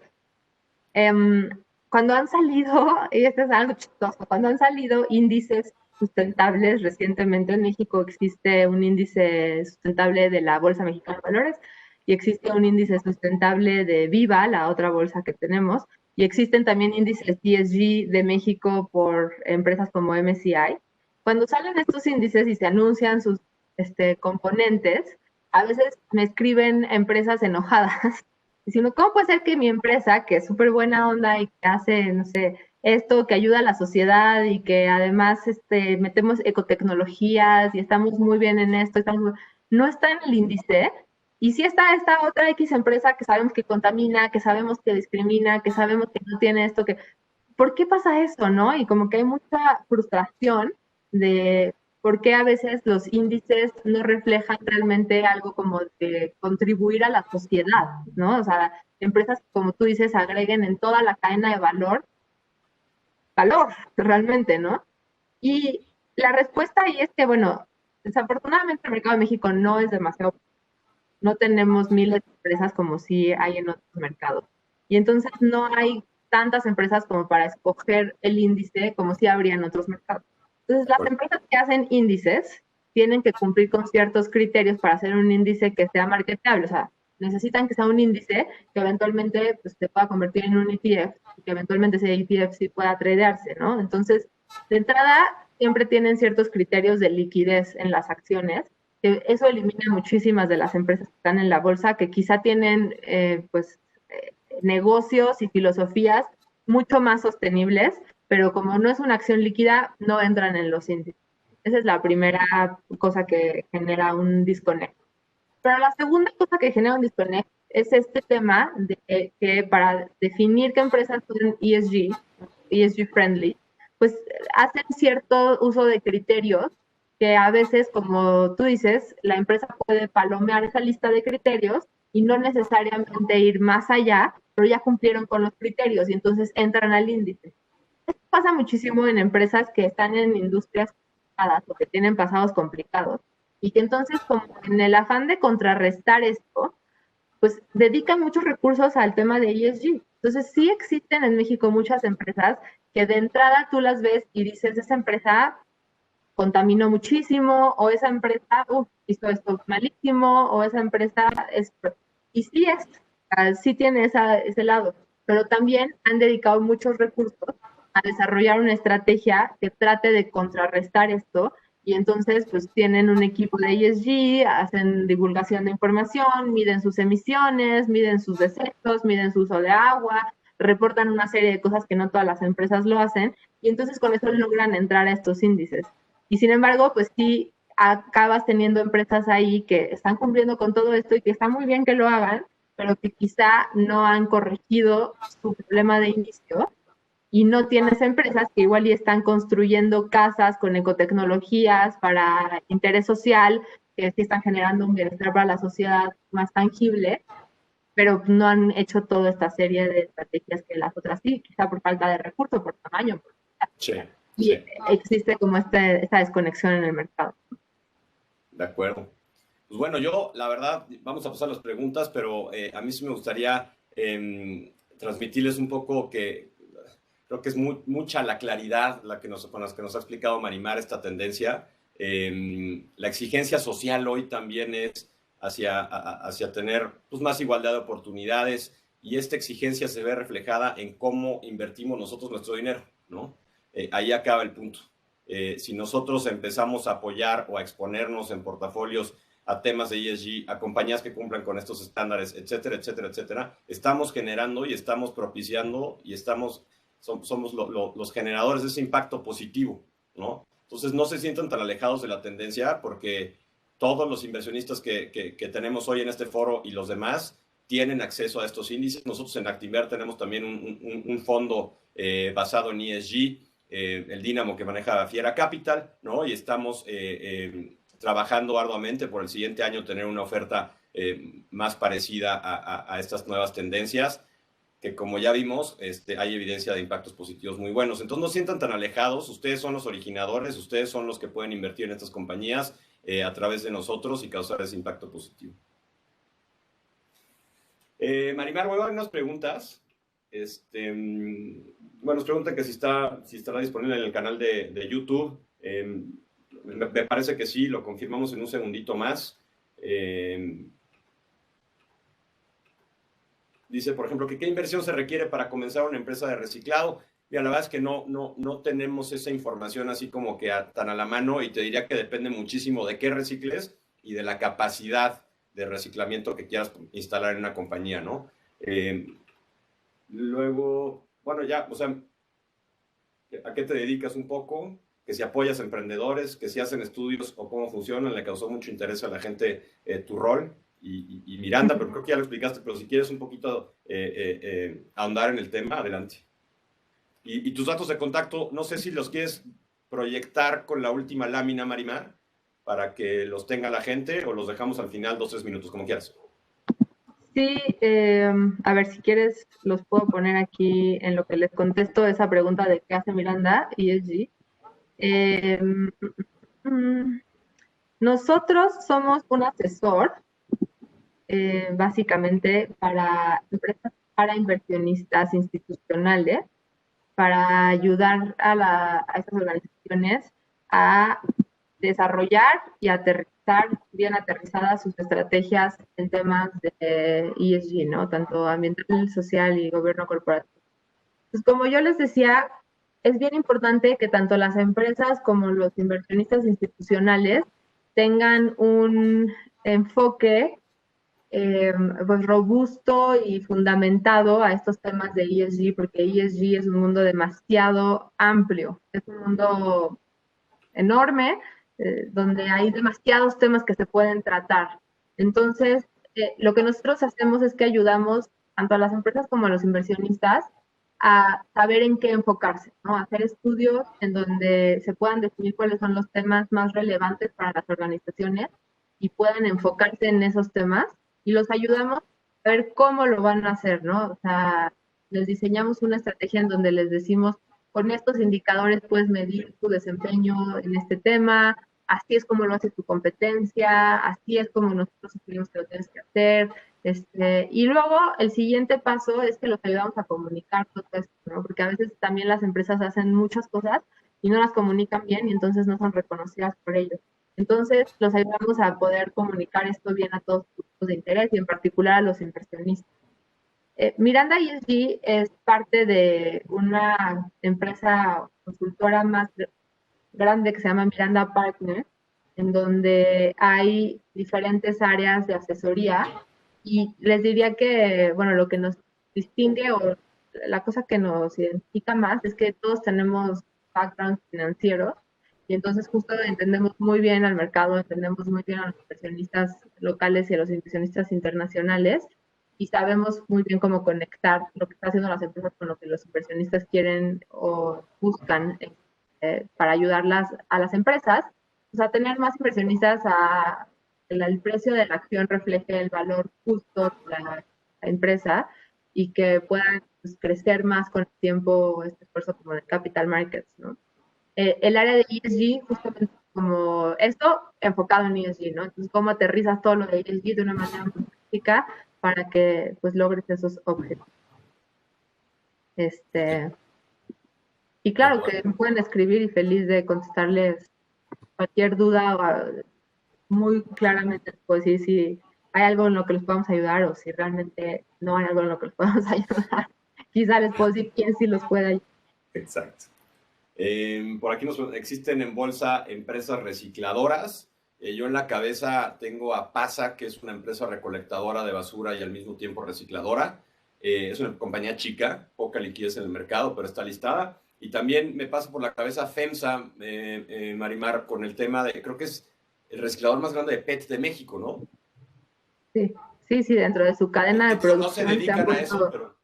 cuando han salido, y esto es algo chistoso, cuando han salido índices sustentables, recientemente en México existe un índice sustentable de la Bolsa Mexicana de Valores y existe un índice sustentable de Viva, la otra bolsa que tenemos, y existen también índices ESG de México por empresas como MSCI. Cuando salen estos índices y se anuncian sus componentes, a veces me escriben empresas enojadas diciendo, ¿cómo puede ser que mi empresa, que es súper buena onda y que hace, no sé, esto, que ayuda a la sociedad y que además metemos ecotecnologías y estamos muy bien en esto, no está en el índice? Y sí está esta otra X empresa que sabemos que contamina, que sabemos que discrimina, que sabemos que no tiene esto, que ¿por qué pasa eso, no? Y como que hay mucha frustración de por qué a veces los índices no reflejan realmente algo como de contribuir a la sociedad, ¿no? O sea, empresas, como tú dices, agreguen en toda la cadena de valor, realmente, ¿no? Y la respuesta ahí es que, bueno, desafortunadamente el mercado de México no es demasiado, no tenemos miles de empresas como sí hay en otros mercados. Y entonces no hay tantas empresas como para escoger el índice como sí habría en otros mercados. Entonces las empresas que hacen índices tienen que cumplir con ciertos criterios para hacer un índice que sea marketable, o sea, necesitan que sea un índice que eventualmente pues, se pueda convertir en un ETF y que eventualmente ese ETF sí pueda tradearse, ¿no? Entonces, de entrada, siempre tienen ciertos criterios de liquidez en las acciones, que eso elimina muchísimas de las empresas que están en la bolsa, que quizá tienen negocios y filosofías mucho más sostenibles, pero como no es una acción líquida, no entran en los índices. Esa es la primera cosa que genera un disconnect. Pero la segunda cosa que genera un disconnect es este tema de que para definir qué empresas son ESG friendly, pues hacen cierto uso de criterios que a veces, como tú dices, la empresa puede palomear esa lista de criterios y no necesariamente ir más allá, pero ya cumplieron con los criterios y entonces entran al índice. Esto pasa muchísimo en empresas que están en industrias complicadas o que tienen pasados complicados y que entonces, como en el afán de contrarrestar esto, pues dedican muchos recursos al tema de ESG. Entonces, sí existen en México muchas empresas que de entrada tú las ves y dices, esa empresa contaminó muchísimo, o esa empresa hizo esto malísimo, o esa empresa es... Y sí es, sí tiene ese lado, pero también han dedicado muchos recursos a desarrollar una estrategia que trate de contrarrestar esto, y entonces pues tienen un equipo de ESG, hacen divulgación de información, miden sus emisiones, miden sus desechos, miden su uso de agua, reportan una serie de cosas que no todas las empresas lo hacen, y entonces con eso logran entrar a estos índices. Y sin embargo, pues sí acabas teniendo empresas ahí que están cumpliendo con todo esto y que está muy bien que lo hagan, pero que quizá no han corregido su problema de inicio, y no tienes empresas que igual y están construyendo casas con ecotecnologías para interés social, que sí están generando un bienestar para la sociedad más tangible, pero no han hecho toda esta serie de estrategias que las otras sí, quizá por falta de recursos, por tamaño.
Sí,
Y
sí.
existe como esta desconexión en el mercado.
De acuerdo. Pues bueno, yo, la verdad, vamos a pasar las preguntas, pero a mí sí me gustaría transmitirles un poco que creo que es mucha la claridad con la que nos ha explicado Marimar esta tendencia. La exigencia social hoy también es hacia tener pues, más igualdad de oportunidades, y esta exigencia se ve reflejada en cómo invertimos nosotros nuestro dinero, ¿no? Ahí acaba el punto. Si nosotros empezamos a apoyar o a exponernos en portafolios a temas de ESG, a compañías que cumplan con estos estándares, etcétera, etcétera, etcétera, estamos generando y estamos propiciando y estamos somos los generadores de ese impacto positivo, ¿no? Entonces no se sientan tan alejados de la tendencia porque todos los inversionistas que tenemos hoy en este foro y los demás tienen acceso a estos índices. Nosotros en Actinver tenemos también un fondo basado en ESG, el Dínamo que maneja Fiera Capital, ¿no? Y estamos trabajando arduamente por el siguiente año tener una oferta más parecida a estas nuevas tendencias, que como ya vimos, hay evidencia de impactos positivos muy buenos. Entonces no sientan tan alejados, ustedes son los originadores, ustedes son los que pueden invertir en estas compañías a través de nosotros y causar ese impacto positivo. Marimar, voy a dar unas preguntas. Bueno, nos preguntan que si estará disponible en el canal de YouTube. Me parece que sí, lo confirmamos en un segundito más. Dice, por ejemplo, que qué inversión se requiere para comenzar una empresa de reciclado. Mira, la verdad es que no tenemos esa información así como que tan a la mano, y te diría que depende muchísimo de qué recicles y de la capacidad de reciclamiento que quieras instalar en una compañía, ¿no? Luego, bueno, ya, o sea, ¿a qué te dedicas un poco? Que si apoyas a emprendedores, que si hacen estudios o cómo funcionan. Le causó mucho interés a la gente tu rol y Miranda, pero creo que ya lo explicaste, pero si quieres un poquito ahondar en el tema, adelante. Y tus datos de contacto, no sé si los quieres proyectar con la última lámina, Marimar, para que los tenga la gente, o los dejamos al final 2-3 minutos, como quieras.
Sí, a ver, si quieres, los puedo poner aquí en lo que les contesto esa pregunta de qué hace Miranda ESG. Nosotros somos un asesor, básicamente, para empresas, para inversionistas institucionales, para ayudar a estas organizaciones a desarrollar y aterrizar bien aterrizadas sus estrategias en temas de ESG, ¿no? Tanto ambiental, social y gobierno corporativo. Pues como yo les decía, es bien importante que tanto las empresas como los inversionistas institucionales tengan un enfoque pues robusto y fundamentado a estos temas de ESG, porque ESG es un mundo demasiado amplio, es un mundo enorme, donde hay demasiados temas que se pueden tratar. Entonces, lo que nosotros hacemos es que ayudamos tanto a las empresas como a los inversionistas a saber en qué enfocarse, ¿no? A hacer estudios en donde se puedan definir cuáles son los temas más relevantes para las organizaciones y puedan enfocarse en esos temas, y los ayudamos a ver cómo lo van a hacer, ¿no? O sea, les diseñamos una estrategia en donde les decimos, con estos indicadores puedes medir tu desempeño en este tema, así es como lo hace tu competencia, así es como nosotros sugerimos que lo tienes que hacer. Y luego el siguiente paso es que los ayudamos a comunicar todo esto, ¿no? Porque a veces también las empresas hacen muchas cosas y no las comunican bien y entonces no son reconocidas por ellos. Entonces los ayudamos a poder comunicar esto bien a todos los grupos de interés y en particular a los inversionistas. Miranda ESG es parte de una empresa consultora más grande que se llama Miranda Partners, en donde hay diferentes áreas de asesoría, y les diría que, bueno, lo que nos distingue o la cosa que nos identifica más es que todos tenemos background financiero, y entonces justo entendemos muy bien al mercado, entendemos muy bien a los inversionistas locales y a los inversionistas internacionales, y sabemos muy bien cómo conectar lo que están haciendo las empresas con lo que los inversionistas quieren o buscan para ayudarlas a las empresas, o sea, tener más inversionistas, a que el precio de la acción refleje el valor justo de la empresa y que puedan pues, crecer más con el tiempo este esfuerzo como de capital markets, ¿no? El área de ESG, justamente como esto enfocado en ESG, ¿no? Entonces, cómo aterrizas todo lo de ESG de una manera muy práctica para que pues logres esos objetivos. Y claro que me pueden escribir y feliz de contestarles cualquier duda, muy claramente puedo decir si hay algo en lo que les podamos ayudar o si realmente no hay algo en lo que les podamos ayudar. Quizá les puedo decir quién sí los puede ayudar.
Exacto. Por aquí existen en bolsa empresas recicladoras. Yo en la cabeza tengo a PASA, que es una empresa recolectadora de basura y al mismo tiempo recicladora. Es una compañía chica, poca liquidez en el mercado, pero está listada. Y también me pasa por la cabeza FEMSA, Marimar, con el tema de, creo que es el reciclador más grande de PET de México, ¿no?
Sí, sí, sí, dentro de su cadena de
Entiendo, no se
producción se han
dedican a eso,
puesto,
pero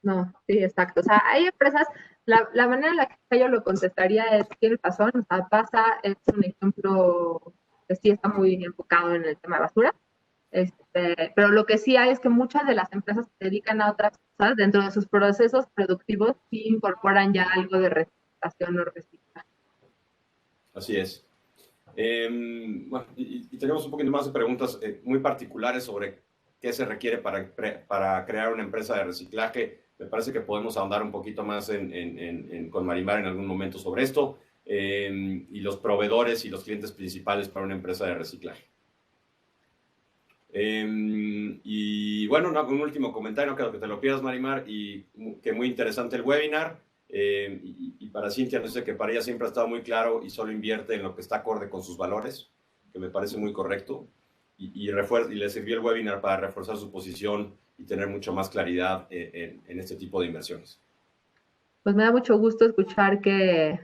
no, sí, exacto. O sea, hay empresas, la manera en la que yo lo contestaría es, tiene razón, o sea, PASA es un ejemplo que sí está muy enfocado en el tema de basura, pero lo que sí hay es que muchas de las empresas se dedican a otras cosas, dentro de sus procesos productivos sí incorporan ya algo de reciclación o reciclaje.
así es. Bueno, y tenemos un poquito más de preguntas muy particulares sobre qué se requiere para crear una empresa de reciclaje. Me parece que podemos ahondar un poquito más con Marimar en algún momento sobre esto, y los proveedores y los clientes principales para una empresa de reciclaje. Y bueno, un último comentario, no creo que te lo pidas, Marimar, y que muy interesante el webinar. Y para Cintia, no sé, que para ella siempre ha estado muy claro y solo invierte en lo que está acorde con sus valores, que me parece muy correcto. Y le sirvió el webinar para reforzar su posición y tener mucho más claridad en este tipo de inversiones.
Pues me da mucho gusto escuchar que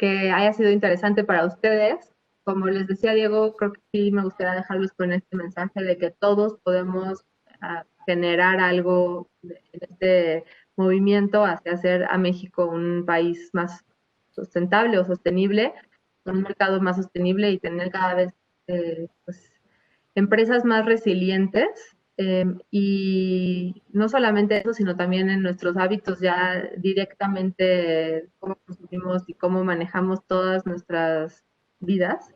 haya sido interesante para ustedes. Como les decía Diego, creo que sí me gustaría dejarlos con este mensaje de que todos podemos generar algo en este movimiento hacia hacer a México un país más sustentable o sostenible, con un mercado más sostenible y tener cada vez pues, empresas más resilientes. Y no solamente eso, sino también en nuestros hábitos ya directamente, cómo consumimos y cómo manejamos todas nuestras vidas.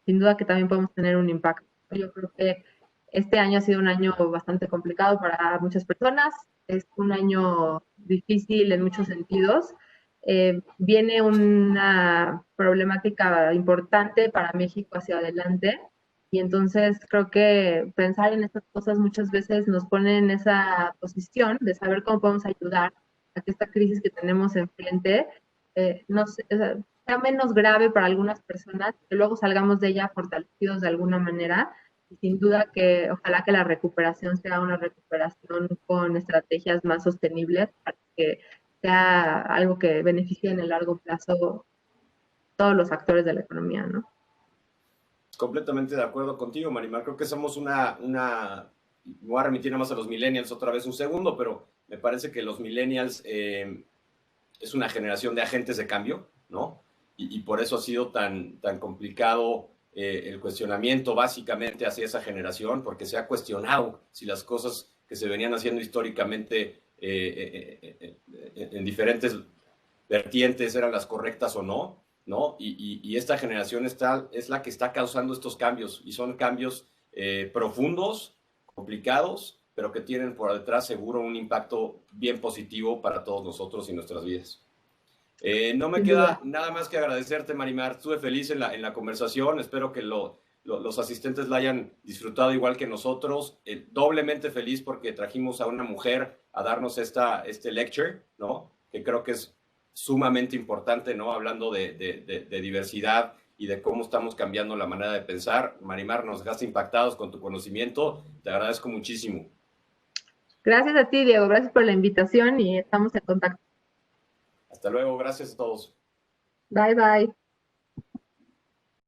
Sin duda que también podemos tener un impacto. Yo creo que este año ha sido un año bastante complicado para muchas personas. Es un año difícil en muchos sentidos. Viene una problemática importante para México hacia adelante, y entonces creo que pensar en estas cosas muchas veces nos pone en esa posición de saber cómo podemos ayudar a que esta crisis que tenemos enfrente no sea menos grave para algunas personas, que luego salgamos de ella fortalecidos de alguna manera. Y sin duda que ojalá que la recuperación sea una recuperación con estrategias más sostenibles para que sea algo que beneficie en el largo plazo todos los actores de la economía, ¿no?
Completamente de acuerdo contigo, Marimar. Creo que somos me voy a remitir nada más a los millennials otra vez un segundo, pero me parece que los millennials es una generación de agentes de cambio, ¿no? Y por eso ha sido tan complicado el cuestionamiento básicamente hacia esa generación, porque se ha cuestionado si las cosas que se venían haciendo históricamente en diferentes vertientes eran las correctas o no, ¿no? Y esta generación es la que está causando estos cambios, y son cambios profundos, complicados, pero que tienen por detrás seguro un impacto bien positivo para todos nosotros y nuestras vidas. No me
Sin
queda
duda.
nada más que agradecerte, Marimar. Estuve feliz en la conversación. Espero que los asistentes la hayan disfrutado igual que nosotros. Doblemente feliz porque trajimos a una mujer a darnos este lecture, ¿no? Que creo que es sumamente importante, ¿no? Hablando de diversidad y de cómo estamos cambiando la manera de pensar. Marimar, nos dejaste impactados con tu conocimiento. Te agradezco muchísimo.
Gracias a ti, Diego. Gracias por la invitación y estamos en contacto.
Hasta luego. Gracias a todos.
Bye, bye.